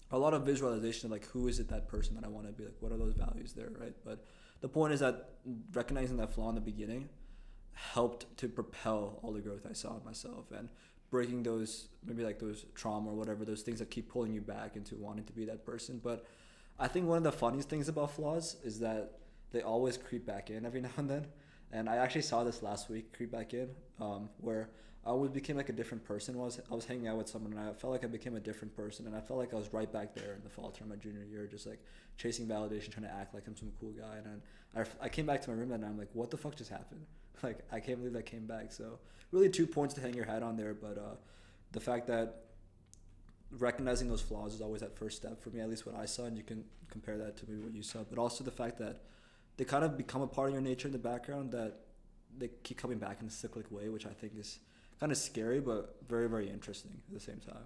a lot of visualization of like who is it, that person that I want to be, like what are those values there, right? But the point is that recognizing that flaw in the beginning helped to propel all the growth I saw in myself, and breaking those maybe like those trauma or whatever, those things that keep pulling you back into wanting to be that person. But I think one of the funniest things about flaws is that they always creep back in every now and then. And I actually saw this last week creep back in, where I always became like a different person. I was hanging out with someone, and I felt like I became a different person, and I felt like I was right back there in the fall term my junior year, just like chasing validation, trying to act like I'm some cool guy. And I came back to my room that night, and I'm like, what the fuck just happened? Like, I can't believe that came back. So really 2 points to hang your hat on there, but the fact that recognizing those flaws is always that first step for me, at least what I saw, and you can compare that to maybe what you saw. But also the fact that they kind of become a part of your nature in the background, that they keep coming back in a cyclic way, which I think is kind of scary, but very, very interesting at the same time.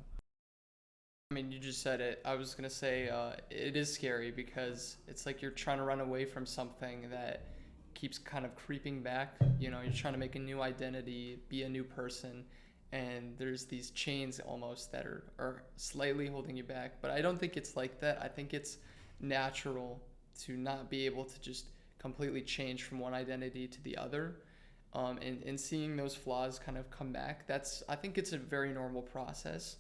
I mean, you just said it. I was going to say it is scary, because it's like you're trying to run away from something that keeps kind of creeping back. You know, you're trying to make a new identity, be a new person, and there's these chains almost that are slightly holding you back. But I don't think it's like that. I think it's natural to not be able to just completely change from one identity to the other. And seeing those flaws kind of come back, I think it's a very normal process.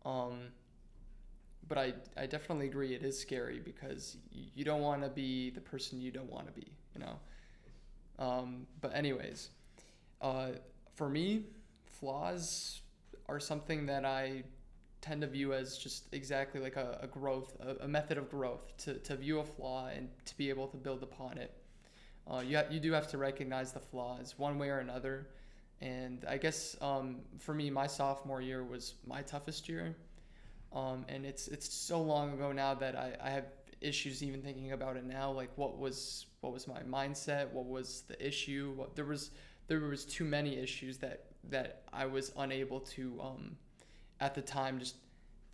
But I definitely agree, it is scary, because you don't want to be the person you don't want to be, you know? But anyways, For me, flaws are something that I tend to view as just exactly like a growth, a method of growth, to view a flaw and to be able to build upon it. You do have to recognize the flaws one way or another. And I guess for me, my sophomore year was my toughest year. And it's so long ago now that I have issues even thinking about it now. Like what was my mindset? What was the issue? There was too many issues that I was unable to at the time just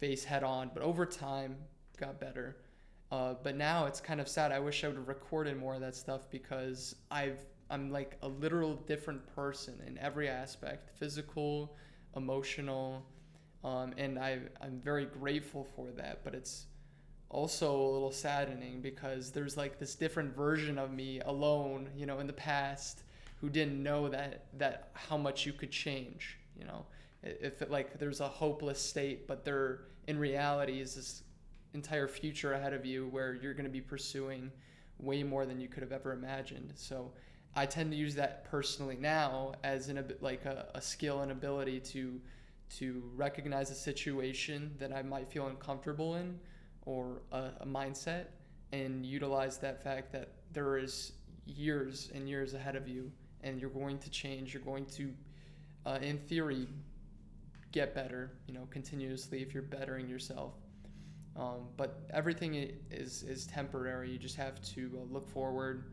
face head on. But over time, got better. But now it's kind of sad. I wish I would have recorded more of that stuff because I'm like a literal different person in every aspect, physical, emotional, and I'm very grateful for that. But it's also a little saddening because there's like this different version of me alone, in the past who didn't know that how much you could change, if it, like there's a hopeless state, but there in reality is this entire future ahead of you where you're going to be pursuing way more than you could have ever imagined. So I tend to use that personally now as a skill and ability to recognize a situation that I might feel uncomfortable in or a mindset and utilize that fact that there is years and years ahead of you and you're going to change. You're going to, in theory, get better, continuously if you're bettering yourself. But everything is temporary. You just have to look forward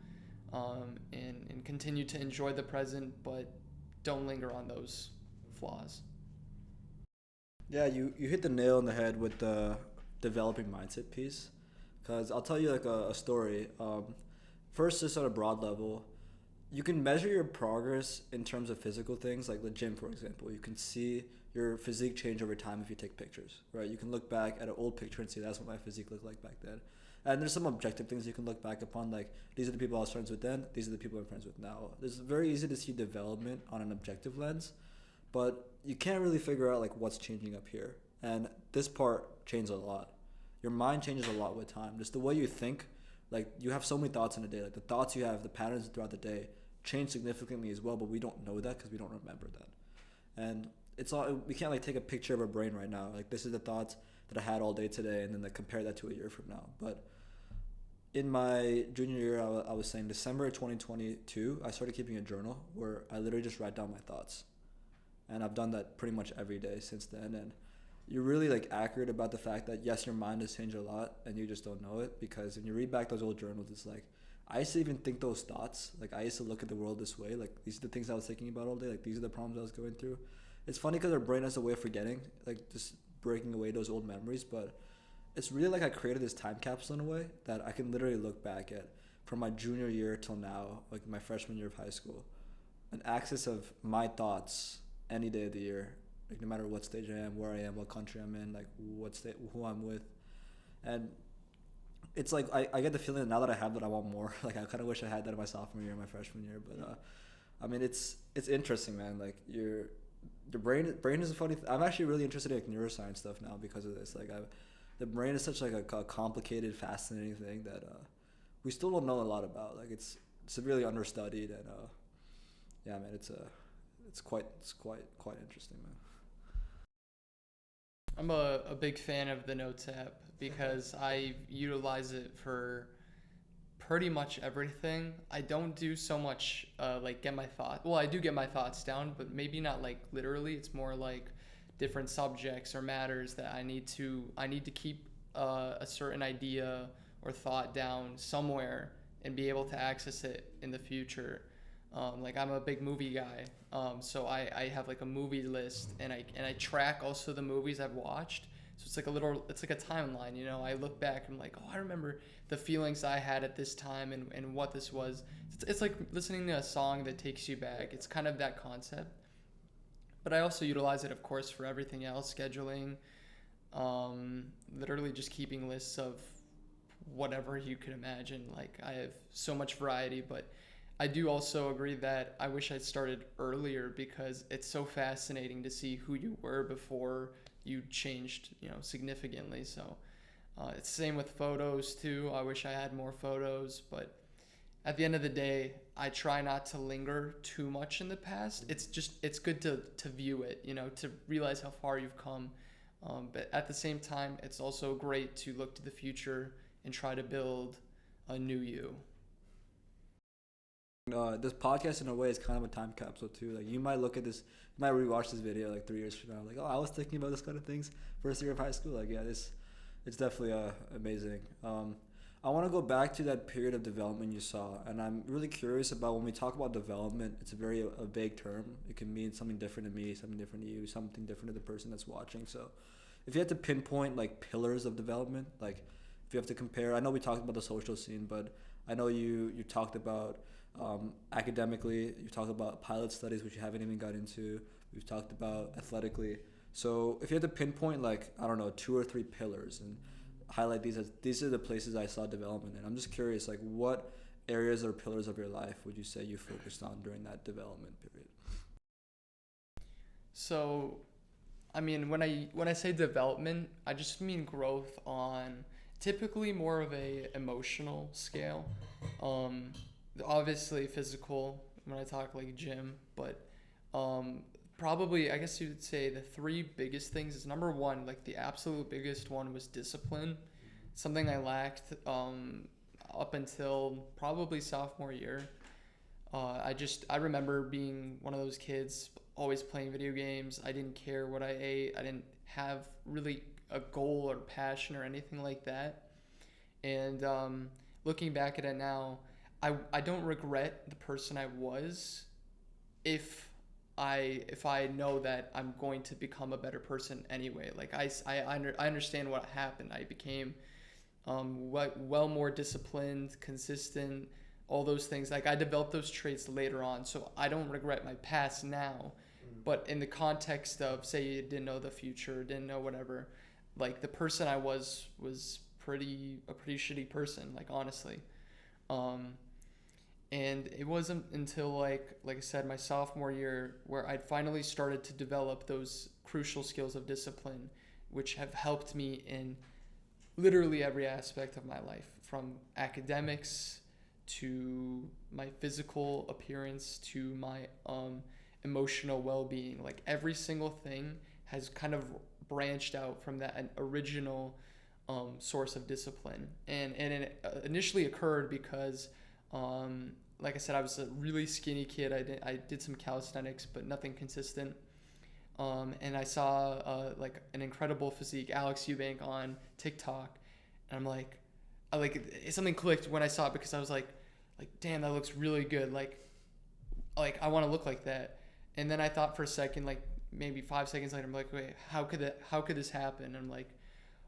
and continue to enjoy the present, but don't linger on those flaws. Yeah, you hit the nail on the head with the developing mindset piece. Because I'll tell you like a story. First, just on a broad level, you can measure your progress in terms of physical things, like the gym, for example. You can see your physique change over time if you take pictures, right? You can look back at an old picture and see that's what my physique looked like back then. And there's some objective things you can look back upon, like these are the people I was friends with then, these are the people I'm friends with now. It's very easy to see development on an objective lens, but you can't really figure out like what's changing up here. And this part changes a lot. Your mind changes a lot with time. Just the way you think, like you have so many thoughts in a day, like the thoughts you have, the patterns throughout the day change significantly as well, but we don't know that because we don't remember that. And it's all, we can't like take a picture of our brain right now. Like this is the thoughts that I had all day today and then like compare that to a year from now. But in my junior year, I was saying December 2022, I started keeping a journal where I literally just write down my thoughts. And I've done that pretty much every day since then. And you're really like accurate about the fact that yes, your mind has changed a lot and you just don't know it, because when you read back those old journals, it's like, I used to even think those thoughts. Like I used to look at the world this way. Like these are the things I was thinking about all day. Like these are the problems I was going through. It's funny because our brain has a way of forgetting, like just breaking away those old memories. But it's really like I created this time capsule in a way that I can literally look back at from my junior year till now, like my freshman year of high school, an axis of my thoughts any day of the year, like no matter what stage I am, where I am, what country I'm in, like what state, who I'm with. And it's like I get the feeling that now that I have that I want more. Like I kind of wish I had that in my sophomore year, my freshman year. But I mean, it's interesting, man. Like your brain is a funny. I'm actually really interested in like neuroscience stuff now because of this. Like the brain is such like a complicated, fascinating thing that we still don't know a lot about. Like it's severely understudied, and yeah, man, it's quite interesting, man. I'm a big fan of the Notes app because I utilize it for pretty much everything. I don't do so much like get my thoughts. Well, I do get my thoughts down, but maybe not like literally. It's more like different subjects or matters that I need to keep a certain idea or thought down somewhere and be able to access it in the future. Like I'm a big movie guy, so I have like a movie list, and I track also the movies I've watched. So it's like a timeline, I look back and I'm like, oh, I remember the feelings I had at this time and what this was. It's like listening to a song that takes you back. It's kind of that concept. But I also utilize it, of course, for everything else, scheduling, literally just keeping lists of whatever you could imagine. Like I have so much variety, but I do also agree that I wish I'd started earlier because it's so fascinating to see who you were before you changed, significantly. So it's the same with photos too. I wish I had more photos, but at the end of the day, I try not to linger too much in the past. It's good to view it, to realize how far you've come. But at the same time, it's also great to look to the future and try to build a new you. This podcast in a way is kind of a time capsule too. Like you might look at this, you might rewatch this video like 3 years from now, like, oh, I was thinking about this kind of things first year of high school. Like, yeah, it's definitely amazing. I want to go back to that period of development you saw, and I'm really curious about when we talk about development. It's a vague term. It can mean something different to me, something different to you, something different to the person that's watching. So, if you had to pinpoint like pillars of development, like if you have to compare, I know we talked about the social scene, but I know you talked about academically, you talked about pilot studies, which you haven't even got into. We've talked about athletically. So if you had to pinpoint like, I don't know, 2 or 3 pillars and highlight these are the places I saw development in. I'm just curious, like what areas or pillars of your life would you say you focused on during that development period? So, I mean, when I say development, I just mean growth on typically more of a emotional scale. Obviously physical when I talk like gym, but probably I guess you would say the 3 biggest things is number 1, like the absolute biggest one was discipline, something I lacked up until probably sophomore year. I remember being one of those kids always playing video games. I didn't care what I ate. I didn't have really a goal or passion or anything like that. And looking back at it now, I don't regret the person I was if I know that I'm going to become a better person anyway. Like I understand what happened. I became well more disciplined, consistent, all those things. Like I developed those traits later on, so I don't regret my past now. But in the context of, say, you didn't know the future, didn't know whatever, like the person I was a pretty shitty person, like honestly. And it wasn't until like I said, my sophomore year where I'd finally started to develop those crucial skills of discipline, which have helped me in literally every aspect of my life, from academics to my physical appearance to my emotional well-being. Like every single thing has kind of branched out from that original source of discipline. And it initially occurred because like I said, I was a really skinny kid. I did some calisthenics, but nothing consistent. And I saw like an incredible physique, Alex Eubank, on TikTok, and I'm like, something clicked when I saw it, because I was like, damn, that looks really good. Like I want to look like that. And then I thought for a second, like maybe 5 seconds later, I'm like, wait, how could this happen? And I'm like,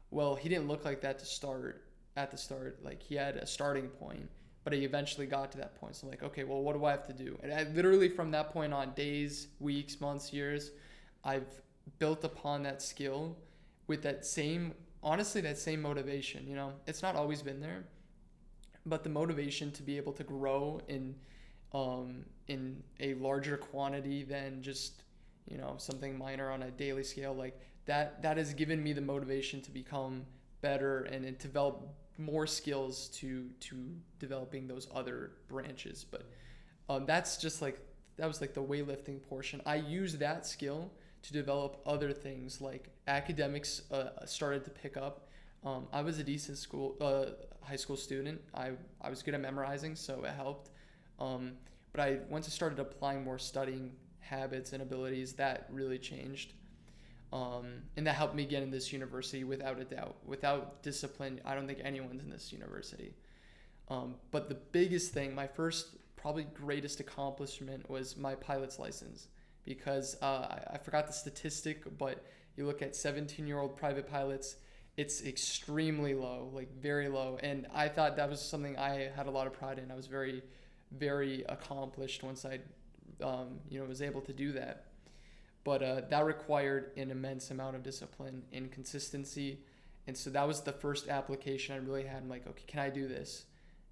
well, he didn't look like that at the start. Like he had a starting point, but he eventually got to that point. So I'm like, okay, well, what do I have to do? And I literally, from that point on, days, weeks, months, years, I've built upon that skill with that same motivation. It's not always been there, but the motivation to be able to grow in a larger quantity than just, something minor on a daily scale, like that has given me the motivation to become better and to develop more skills to developing those other branches. But that was like the weightlifting portion. I used that skill to develop other things, like academics started to pick up. I was a decent high school student. I was good at memorizing, so it helped. But once I started applying more studying habits and abilities, that really changed. And that helped me get in this university without a doubt. Without discipline, I don't think anyone's in this university. But the biggest thing, my first, probably greatest accomplishment, was my pilot's license. Because I forgot the statistic, but you look at 17-year-old private pilots, it's extremely low, like very low. And I thought that was something I had a lot of pride in. I was very, very accomplished once I was able to do that. But that required an immense amount of discipline and consistency. And so that was the first application I really had. I'm like, okay, can I do this?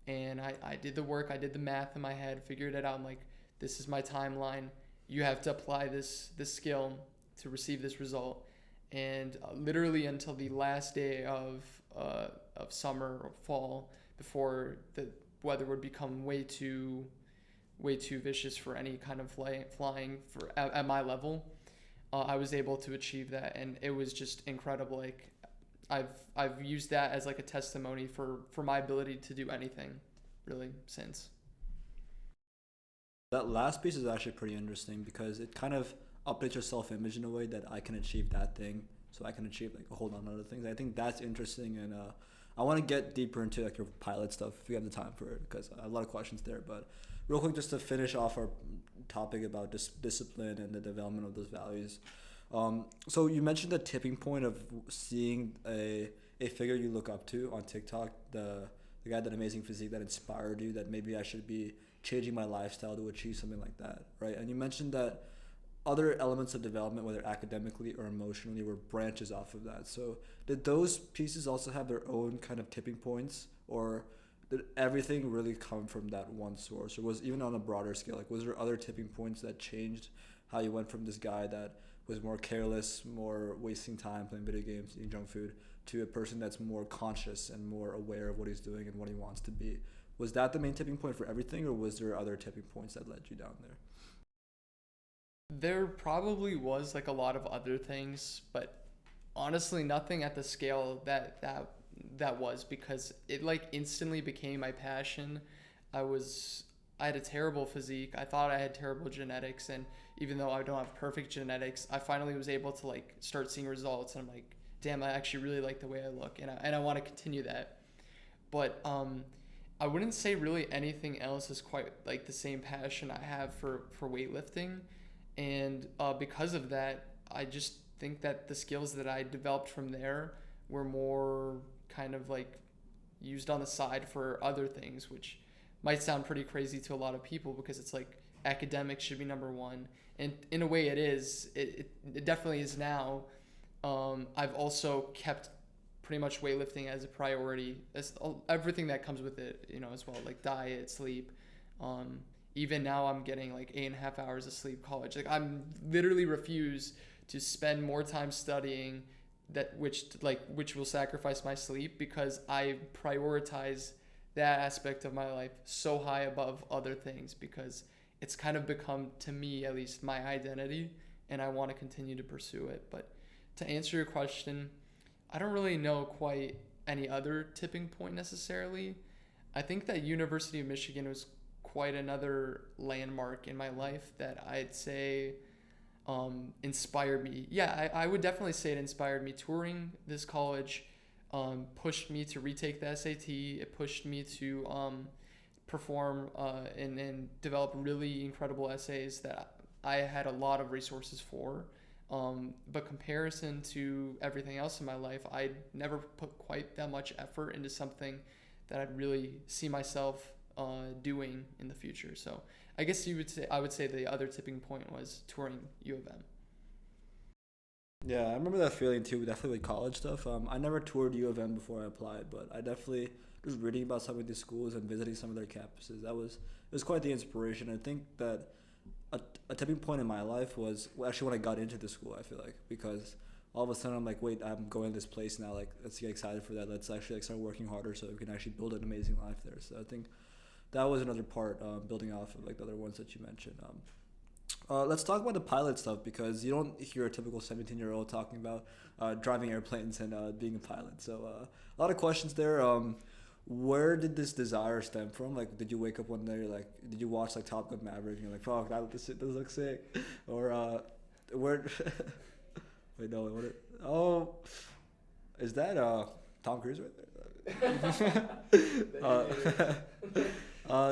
And I did the work. I did the math in my head, figured it out. I'm like, this is my timeline. You have to apply this skill to receive this result. And literally until the last day of summer or fall, before weather would become way too vicious for any kind of flying at my level. I was able to achieve that, and it was just incredible. Like I've used that as like a testimony for my ability to do anything, really, since. That last piece is actually pretty interesting because it kind of updates your self-image in a way that I can achieve that thing, so I can achieve like a whole lot of other things. I think that's interesting, and I want to get deeper into like your pilot stuff if you have the time for it, because I have a lot of questions there. But real quick, just to finish off our topic about discipline and the development of those values. So you mentioned the tipping point of seeing a figure you look up to on TikTok, the guy that amazing physique that inspired you, that maybe I should be changing my lifestyle to achieve something like that, right? And you mentioned that other elements of development, whether academically or emotionally, were branches off of that. So did those pieces also have their own kind of tipping points, or did everything really come from that one source, or was even on a broader scale, like was there other tipping points that changed how you went from this guy that was more careless, more wasting time playing video games, eating junk food, to a person that's more conscious and more aware of what he's doing and what he wants to be? Was that the main tipping point for everything, or was there other tipping points that led you down there? There probably was like a lot of other things, but honestly, nothing at the scale that was, because it like instantly became my passion. I had a terrible physique. I thought I had terrible genetics, and even though I don't have perfect genetics, I finally was able to like start seeing results, and I'm like, damn, I actually really like the way I look, and I want to continue that. But I wouldn't say really anything else is quite like the same passion I have for weightlifting. And because of that, I just think that the skills that I developed from there were more kind of like used on the side for other things, which might sound pretty crazy to a lot of people, because it's like academics should be number one. And in a way it is. It definitely is now. I've also kept pretty much weightlifting as a priority. Everything that comes with it, as well, like diet, sleep. Even now I'm getting like 8.5 hours of sleep college. Like I'm literally refuse to spend more time studying which will sacrifice my sleep, because I prioritize that aspect of my life so high above other things, because it's kind of become, to me at least, my identity, and I want to continue to pursue it. But to answer your question, I don't really know quite any other tipping point necessarily. I think that University of Michigan was quite another landmark in my life that I'd say inspired me. Yeah, I would definitely say it inspired me. Touring this college pushed me to retake the SAT. It pushed me to perform and develop really incredible essays that I had a lot of resources for. But comparison to everything else in my life, I'd never put quite that much effort into something that I'd really see myself doing in the future. So I guess I would say the other tipping point was touring U of M. Yeah, I remember that feeling too, definitely with college stuff. I never toured U of M before I applied, but I definitely just reading about some of these schools and visiting some of their campuses. It was quite the inspiration. I think that a tipping point in my life was actually when I got into the school, I feel like, because all of a sudden I'm like, wait, I'm going to this place now, like let's get excited for that. Let's actually like start working harder so we can actually build an amazing life there. So I think that was another part, building off of like the other ones that you mentioned. Let's talk about the pilot stuff, because you don't hear a typical 17-year-old talking about driving airplanes and being a pilot. So a lot of questions there. Where did this desire stem from? Like, did you wake up one day, like, did you watch like Top Gun Maverick and you're like, fuck, this looks sick? Or where? Wait, no, is that Tom Cruise right there?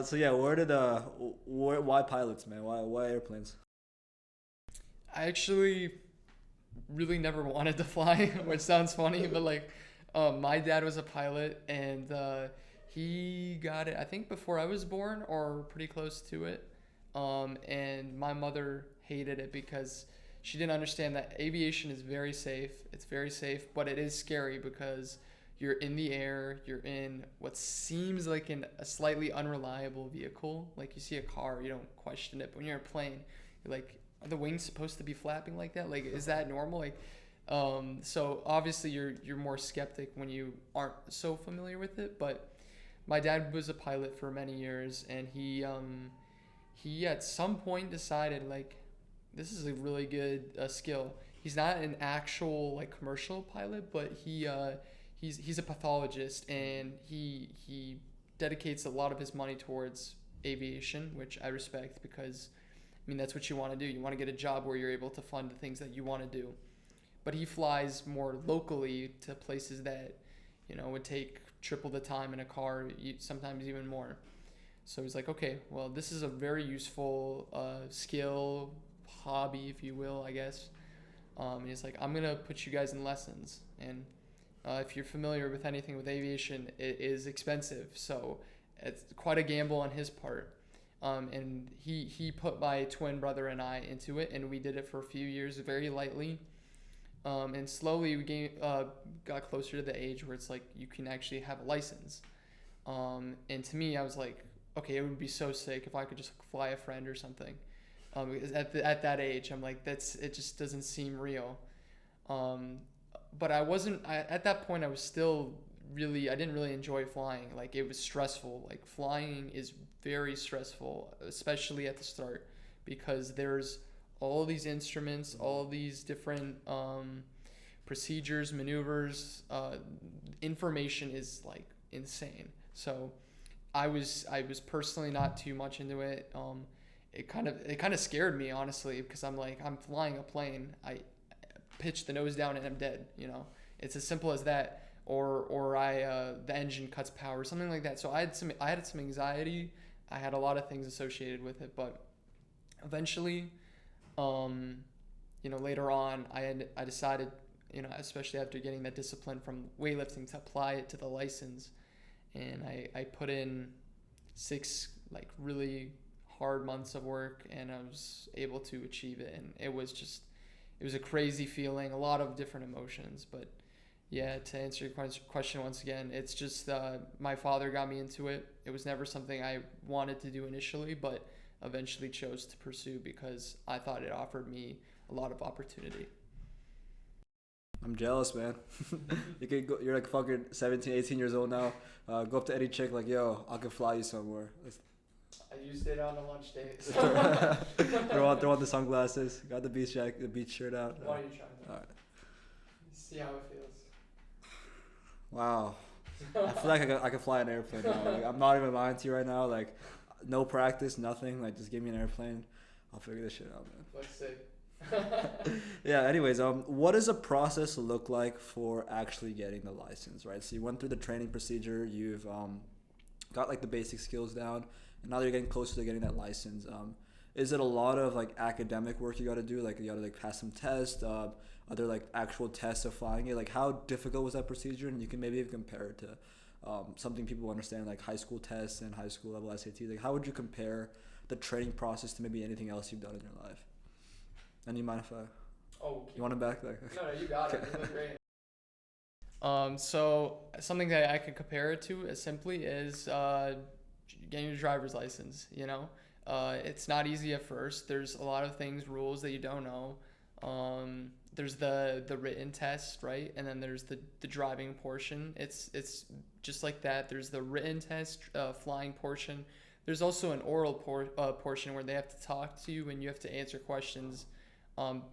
So yeah, why pilots, man? Why airplanes? I actually really never wanted to fly, which sounds funny, but like my dad was a pilot, and he got it, I think, before I was born or pretty close to it. And my mother hated it because she didn't understand that aviation is very safe. It's very safe, but it is scary because you're in the air, you're in what seems like a slightly unreliable vehicle. Like you see a car, you don't question it, but when you're in a plane, you're like, are the wings supposed to be flapping like that? Like, is that normal? Like, so obviously you're more skeptic when you aren't so familiar with it. But My dad was a pilot for many years, and he at some point decided like this is a really good skill. He's not an actual like commercial pilot, but he's a pathologist, and he dedicates a lot of his money towards aviation, which I respect because I mean that's what you want to do. You want to get a job where you're able to fund the things that you want to do. But he flies more locally to places that would take triple the time in a car, sometimes even more. So he's like, okay, well, this is a very useful skill, hobby, if you will, I guess. And he's like, I'm going to put you guys in lessons. And if you're familiar with anything with aviation, it is expensive. So it's quite a gamble on his part. And he put my twin brother and I into it, and we did it for a few years very lightly. And slowly we got closer to the age where it's like you can actually have a license. And to me, I was like, okay, it would be so sick if I could just fly a friend or something. Because at that age, I'm like, it just doesn't seem real. But at that point, I was still I didn't really enjoy flying. Like, it was stressful. Like, flying is very stressful, especially at the start, because there's all these instruments, all these different procedures, maneuvers, information is like insane. So I was personally not too much into it. It kind of scared me, honestly, because I'm like, I'm flying a plane. I pitch the nose down and I'm dead. It's as simple as that. Or the engine cuts power, something like that. So I had some anxiety. I had a lot of things associated with it, but eventually, later on, I decided, especially after getting that discipline from weightlifting, to apply it to the license. And I put in 6 like really hard months of work, and I was able to achieve it. And it was a crazy feeling, a lot of different emotions. But yeah, to answer your question once again, it's just my father got me into it. It was never something I wanted to do initially, but eventually chose to pursue because I thought it offered me a lot of opportunity. I'm jealous, man. You're like fucking 17, 18 years old now. Go up to any chick like, yo, I can fly you somewhere. I used it on a lunch date. throw on the sunglasses. Got the beach shirt out. Why don't you try that? All right. See how it feels. Wow. I feel like I could fly an airplane now. Like, I'm not even lying to you right now. Like, no practice, nothing. Like, just give me an airplane. I'll figure this shit out, man. Let's see. Yeah, anyways, what does a process look like for actually getting the license, right? So you went through the training procedure, you've got like the basic skills down, and now you're getting closer to getting that license. Is it a lot of like academic work you got to do? Like, you got to like pass some tests, are there like actual tests of flying it? Like, how difficult was that procedure? And you can maybe even compare it to something people understand, like high school tests and high school level SATs. Like, how would you compare the training process to maybe anything else you've done in your life? And you mind if you want it back? Like, no, you got it. You look great. So something that I could compare it to as simply is getting your driver's license. It's not easy at first. There's a lot of rules that you don't know. There's the written test, right? And then there's the driving portion. It's just like that. There's the written test, flying portion. There's also an oral portion where they have to talk to you and you have to answer questions.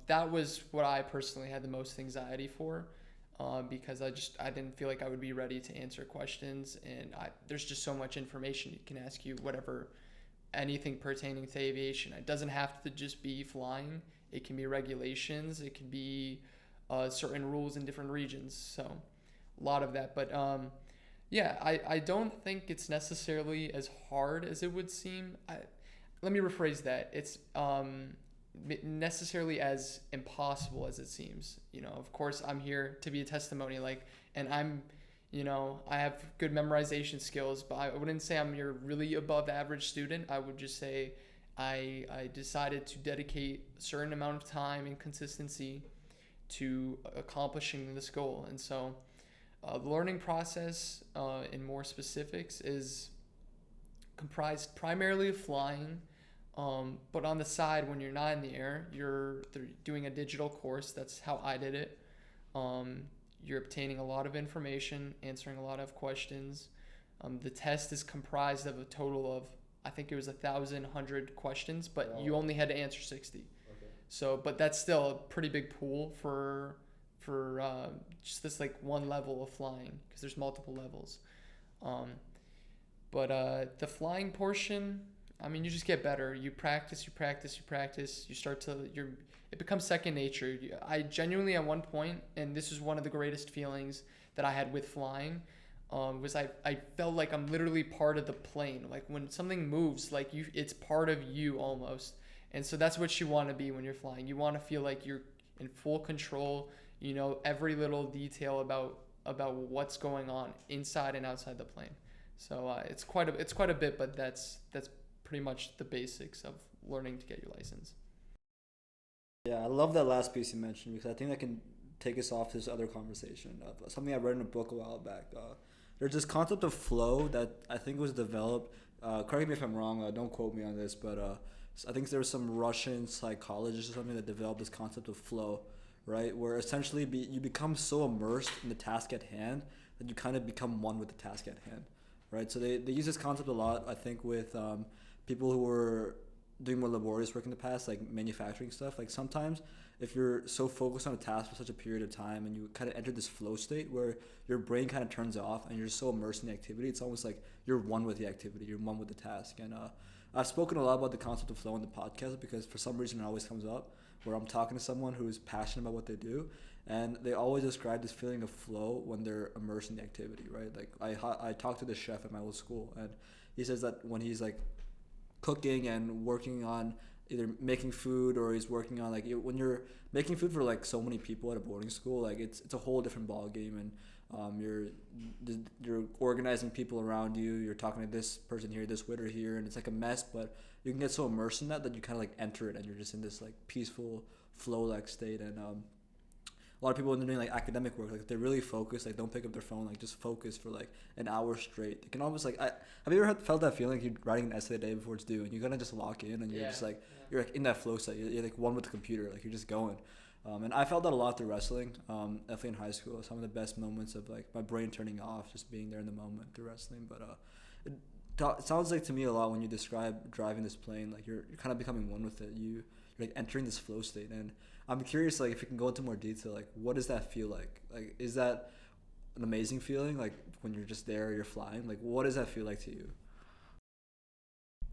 That was what I personally had the most anxiety for, because I didn't feel like I would be ready to answer questions, and there's just so much information. You can ask you anything pertaining to aviation. It doesn't have to just be flying. It can be regulations. It can be certain rules in different regions. So a lot of that, but yeah, I don't think it's necessarily as hard as it would seem. Let me rephrase that. It's necessarily as impossible as it seems. Of course, I'm here to be a testimony, and I have good memorization skills, but I wouldn't say I'm your really above average student. I would just say I decided to dedicate a certain amount of time and consistency to accomplishing this goal. And so the learning process, in more specifics, is comprised primarily of flying. But on the side, when you're not in the air, they're doing a digital course. That's how I did it. You're obtaining a lot of information, answering a lot of questions. The test is comprised of a total of, I think it was 1,100 questions, but Wow. you only had to answer 60. Okay. So, but that's still a pretty big pool for just this like one level of flying, because there's multiple levels. Um, but the flying portion, I mean, you just get better. You practice, you practice, you practice. You start to it becomes second nature. I genuinely at one point, and this is one of the greatest feelings that I had with flying, was I felt like I'm literally part of the plane. Like when something moves, like it's part of you almost. And so that's what you want to be when you're flying. You want to feel like you're in full control. You know every little detail about what's going on inside and outside the plane. So it's quite a bit, but that's pretty much the basics of learning to get your license. Yeah, I love that last piece you mentioned because I think that can take us off this other conversation of something I read in a book a while back. There's this concept of flow that I think was developed. Correct me if I'm wrong. Don't quote me on this, but I think there was some Russian psychologist or something that developed this concept of flow, right? Where essentially you become so immersed in the task at hand that you kind of become one with the task at hand, right? So they use this concept a lot, I think, with people who were doing more laborious work in the past, like manufacturing stuff. Like sometimes if you're so focused on a task for such a period of time and you kind of enter this flow state where your brain kind of turns off and you're so immersed in the activity, it's almost like you're one with the activity, you're one with the task. And I've spoken a lot about the concept of flow in the podcast because for some reason it always comes up where I'm talking to someone who's passionate about what they do, and they always describe this feeling of flow when they're immersed in the activity, right? Like I talked to this chef at my old school, and he says that when he's like cooking and working on either making food or he's working on like when you're making food for like so many people at a boarding school, like it's a whole different ball game. And you're organizing people around you, you're talking to this person here, this waiter here, and it's like a mess, but you can get so immersed in that you kind of like enter it and you're just in this like peaceful flow like state. And a lot of people when they're doing like academic work, like if they're really focused, like don't pick up their phone, like just focus for like an hour straight. They can almost like have you ever felt that feeling like you're writing an essay the day before it's due and you're gonna just lock in and you're just like you're like in that flow state. You're like one with the computer, like you're just going. And I felt that a lot through wrestling. Definitely in high school, some of the best moments of like my brain turning off, just being there in the moment through wrestling. But it sounds like to me a lot when you describe driving this plane, like you're kind of becoming one with it. You're like entering this flow state, and I'm curious, like if you can go into more detail, like what does that feel like? Like is that an amazing feeling? Like when you're just there, you're flying. Like what does that feel like to you?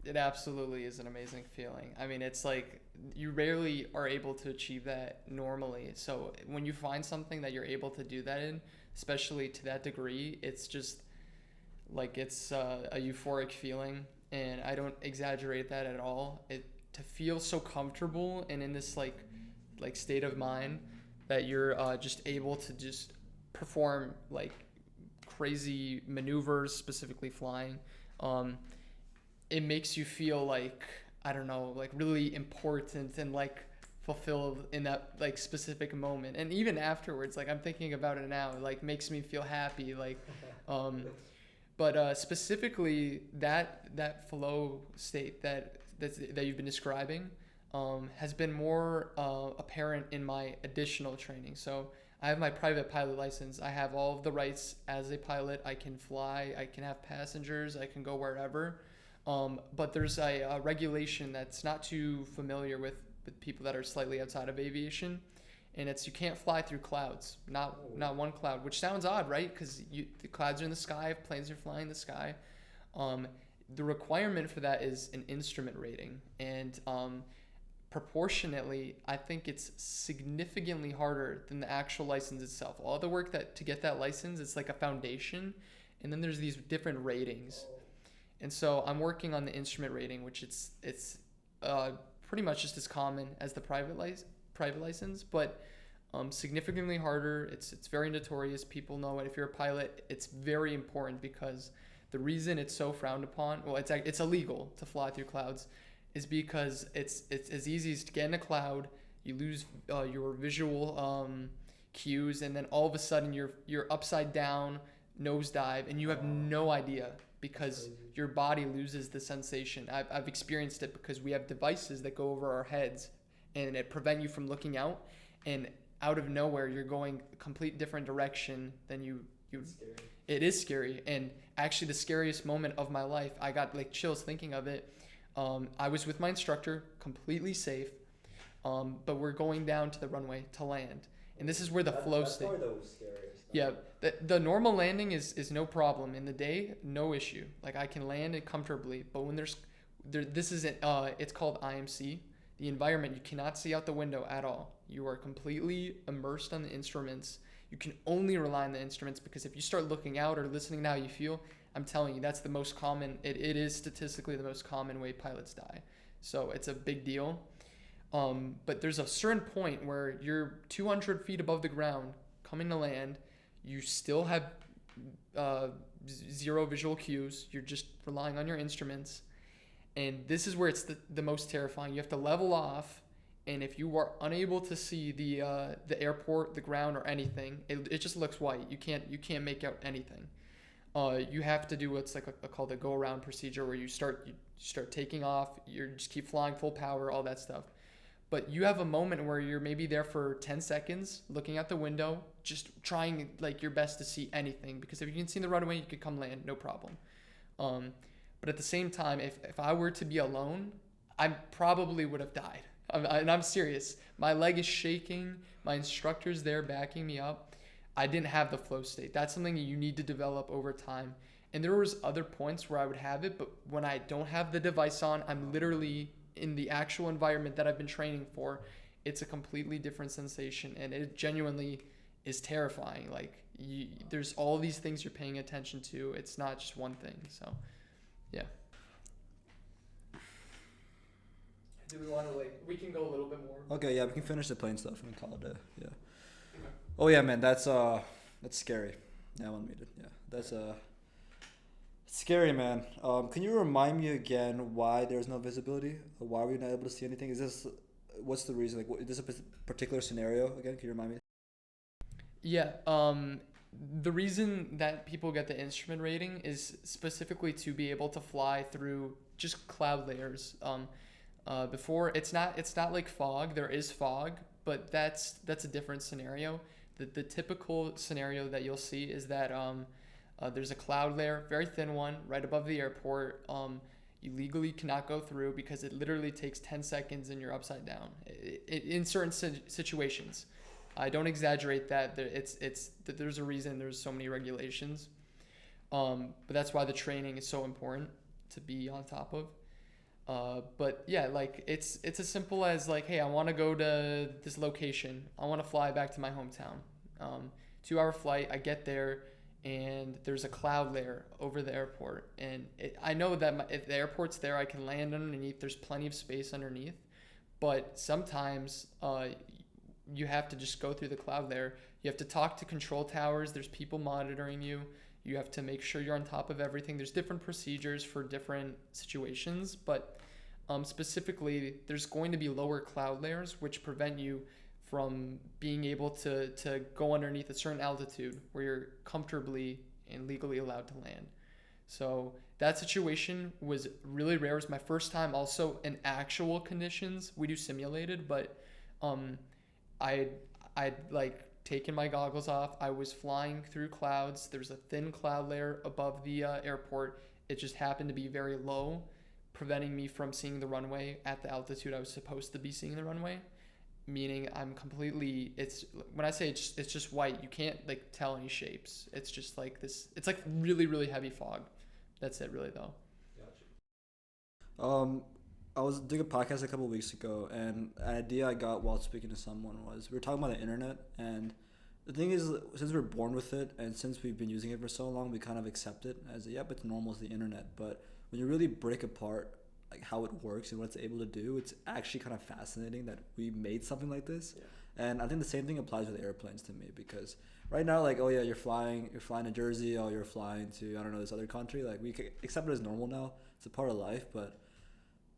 It absolutely is an amazing feeling. I mean, it's like you rarely are able to achieve that normally. So when you find something that you're able to do that in, especially to that degree, it's just like it's a euphoric feeling, and I don't exaggerate that at all. To feel so comfortable and in this like state of mind that you're just able to just perform like crazy maneuvers, specifically flying. It makes you feel like, I don't know, like really important and like fulfilled in that like specific moment. And even afterwards, like I'm thinking about it now, it like makes me feel happy. Like, but specifically that flow state that you've been describing has been more apparent in my additional training. So I have my private pilot license. I have all of the rights as a pilot. I can fly. I can have passengers. I can go wherever. But there's a regulation that's not too familiar with people that are slightly outside of aviation, and it's you can't fly through clouds, not one cloud, which sounds odd, right? Because the clouds are in the sky, planes are flying in the sky. The requirement for that is an instrument rating, and proportionately, I think it's significantly harder than the actual license itself. All the work to get that license, it's like a foundation, and then there's these different ratings. And so I'm working on the instrument rating, which it's pretty much just as common as the private license, but significantly harder. It's very notorious. People know it. If you're a pilot, it's very important because the reason it's so frowned upon, well, it's illegal to fly through clouds, is because it's as easy as to get in a cloud, you lose your visual cues, and then all of a sudden you're upside down, nosedive, and you have no idea because your body loses the sensation. I've experienced it because we have devices that go over our heads and it prevent you from looking out, and out of nowhere you're going a complete different direction than you It is scary, and actually the scariest moment of my life, I got like chills thinking of it. I was with my instructor, completely safe, but we're going down to the runway to land, and this is where the flow state. That's probably the scariest. Yeah, the normal landing is no problem in the day, no issue. Like I can land it comfortably, but when this isn't. It's called IMC. The environment, you cannot see out the window at all. You are completely immersed on the instruments. You can only rely on the instruments, because if you start looking out or listening to how you feel, I'm telling you, that's the most common. It is statistically the most common way pilots die. So it's a big deal. But there's a certain point where you're 200 feet above the ground, coming to land. You still have zero visual cues. You're just relying on your instruments. And this is where it's the most terrifying. You have to level off, and if you are unable to see the airport, the ground, or anything, it just looks white. You can't make out anything. You have to do what's like called a go around procedure, where you start taking off. You just keep flying full power, all that stuff. But you have a moment where you're maybe there for 10 seconds, looking out the window, just trying like your best to see anything, because if you can see the runway, you could come land, no problem. But at the same time, if I were to be alone, I probably would have died. And I'm serious. My leg is shaking. My instructor's there backing me up. I didn't have the flow state. That's something you need to develop over time. And there was other points where I would have it, but when I don't have the device on, I'm literally in the actual environment that I've been training for. It's a completely different sensation, and it genuinely is terrifying. Like there's all these things you're paying attention to. It's not just one thing. So. Yeah. Do we want to we can go a little bit more? Okay, yeah, we can finish the plane stuff and call it a, yeah. Okay. Oh yeah, man, that's scary. Yeah, 1 minute. Yeah, that's scary, man. Can you remind me again why there's no visibility? Or why we're not able to see anything? What's the reason? Like, is this a particular scenario again? Can you remind me? Yeah. The reason that people get the instrument rating is specifically to be able to fly through just cloud layers. Before it's not like fog. There is fog, but that's a different scenario. The typical scenario that you'll see is that there's a cloud layer, very thin one, right above the airport. You legally cannot go through because it literally takes 10 seconds and you're upside down. In certain situations. I don't exaggerate that. There's a reason there's so many regulations. But that's why the training is so important to be on top of. But yeah, like it's as simple as like, hey, I want to go to this location. I want to fly back to my hometown. 2-hour flight. I get there, and there's a cloud layer over the airport. And I know that if the airport's there, I can land underneath. There's plenty of space underneath. But sometimes you have to just go through the cloud layer. You have to talk to control towers. There's people monitoring you. You have to make sure you're on top of everything. There's different procedures for different situations, but specifically, there's going to be lower cloud layers which prevent you from being able to go underneath a certain altitude where you're comfortably and legally allowed to land. So that situation was really rare. It was my first time also in actual conditions. We do simulated, but I'd like taken my goggles off. I was flying through clouds. There's a thin cloud layer above the airport. It just happened to be very low, preventing me from seeing the runway at the altitude I was supposed to be seeing the runway. Meaning I'm completely, when I say it's just white, you can't like tell any shapes. It's just like this, it's like really, really heavy fog. That's it really though. Gotcha. I was doing a podcast a couple of weeks ago, and an idea I got while speaking to someone was we were talking about the internet, and the thing is, since we're born with it, and since we've been using it for so long, we kind of accept it as yep, it's normal as the internet. But when you really break apart like how it works and what it's able to do, it's actually kind of fascinating that we made something like this. Yeah. And I think the same thing applies with airplanes to me, because right now, like, oh yeah, you're flying to Jersey, oh you're flying to, I don't know, this other country, like we accept it as normal now. It's a part of life. But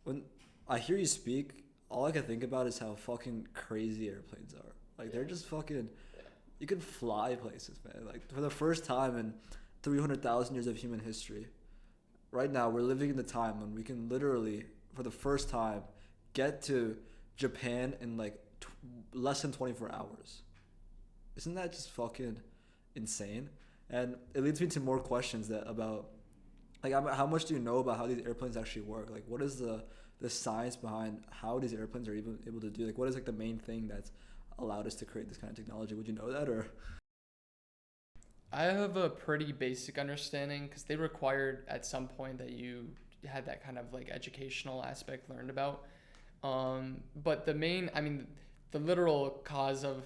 when I hear you speak, all I can think about is how fucking crazy airplanes are. Like they're just fucking, you can fly places, man. Like for the first time in 300,000 years of human history, right now we're living in the time when we can literally, for the first time, get to Japan in like less than 24 hours. Isn't that just fucking insane? And it leads me to more questions that about like how much do you know about how these airplanes actually work? Like what is the science behind how these airplanes are even able to do, like what is like the main thing that's allowed us to create this kind of technology? Would you know that? Or I have a pretty basic understanding because they required at some point that you had that kind of like educational aspect learned about. But the main, I mean, the literal cause of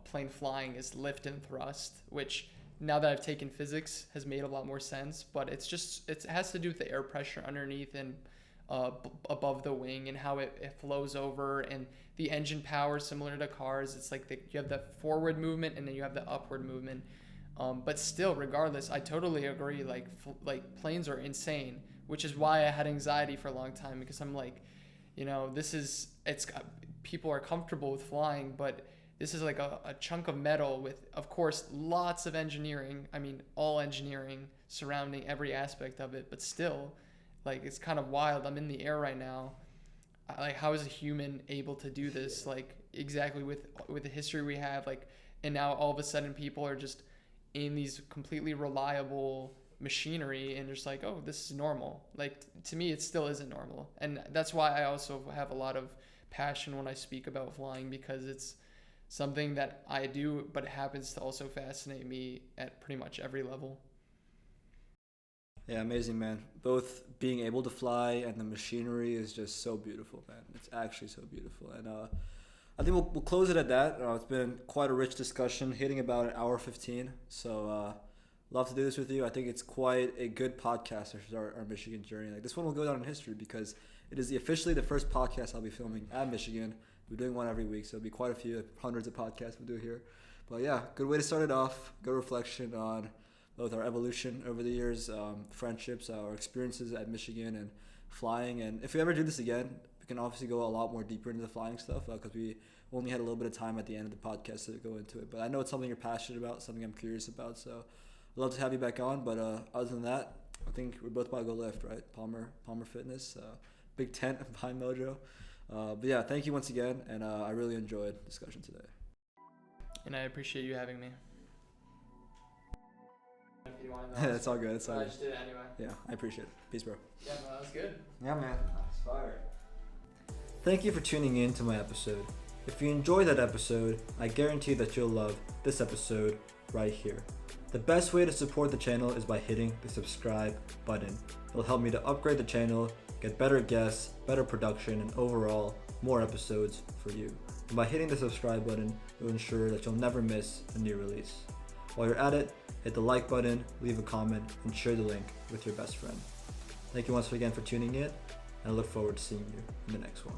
plane flying is lift and thrust, which now that I've taken physics has made a lot more sense. But it has to do with the air pressure underneath and above the wing and how it flows over, and the engine power similar to cars. It's like you have the forward movement and then you have the upward movement. But still, regardless, I totally agree. Like planes are insane, which is why I had anxiety for a long time, because I'm like, people are comfortable with flying, but this is like a chunk of metal with, of course, lots of engineering. I mean, all engineering surrounding every aspect of it, but still, like, it's kind of wild. I'm in the air right now. Like, how is a human able to do this? Like, exactly with the history we have, like, and now all of a sudden people are just in these completely reliable machinery and just like, oh, this is normal. Like, to me, it still isn't normal. And that's why I also have a lot of passion when I speak about flying, because it's something that I do, but it happens to also fascinate me at pretty much every level. yeah, amazing, man. Both being able to fly and the machinery is just so beautiful, man. It's actually so beautiful. And I think we'll close it at that. It's been quite a rich discussion, hitting about an hour 15. So love to do this with you. I think it's quite a good podcast to start our Michigan journey. Like, this one will go down in history because it is officially the first podcast I'll be filming at Michigan. We're doing one every week, so it'll be quite a few, hundreds of podcasts we'll do here. But yeah, good way to start it off. Good reflection on both our evolution over the years, friendships, our experiences at Michigan, and flying. And if we ever do this again, we can obviously go a lot more deeper into the flying stuff, because we only had a little bit of time at the end of the podcast to go into it. But I know it's something you're passionate about, something I'm curious about, so I'd love to have you back on. But other than that, I think we're both about to go lift, right? Palmer Fitness, big tent behind Mojo. But yeah, thank you once again, and I really enjoyed the discussion today. And I appreciate you having me. If you want to That's all good. That's all I good. just did it anyway. Yeah, I appreciate it. Peace, bro. Yeah, man, that was good. Yeah, man. Inspired. Thank you for tuning in to my episode. If you enjoyed that episode, I guarantee that you'll love this episode right here. The best way to support the channel is by hitting the subscribe button. It'll help me to upgrade the channel, get better guests, better production, and overall more episodes for you. And by hitting the subscribe button, you'll ensure that you'll never miss a new release. While you're at it, hit the like button, leave a comment, and share the link with your best friend. Thank you once again for tuning in, and I look forward to seeing you in the next one.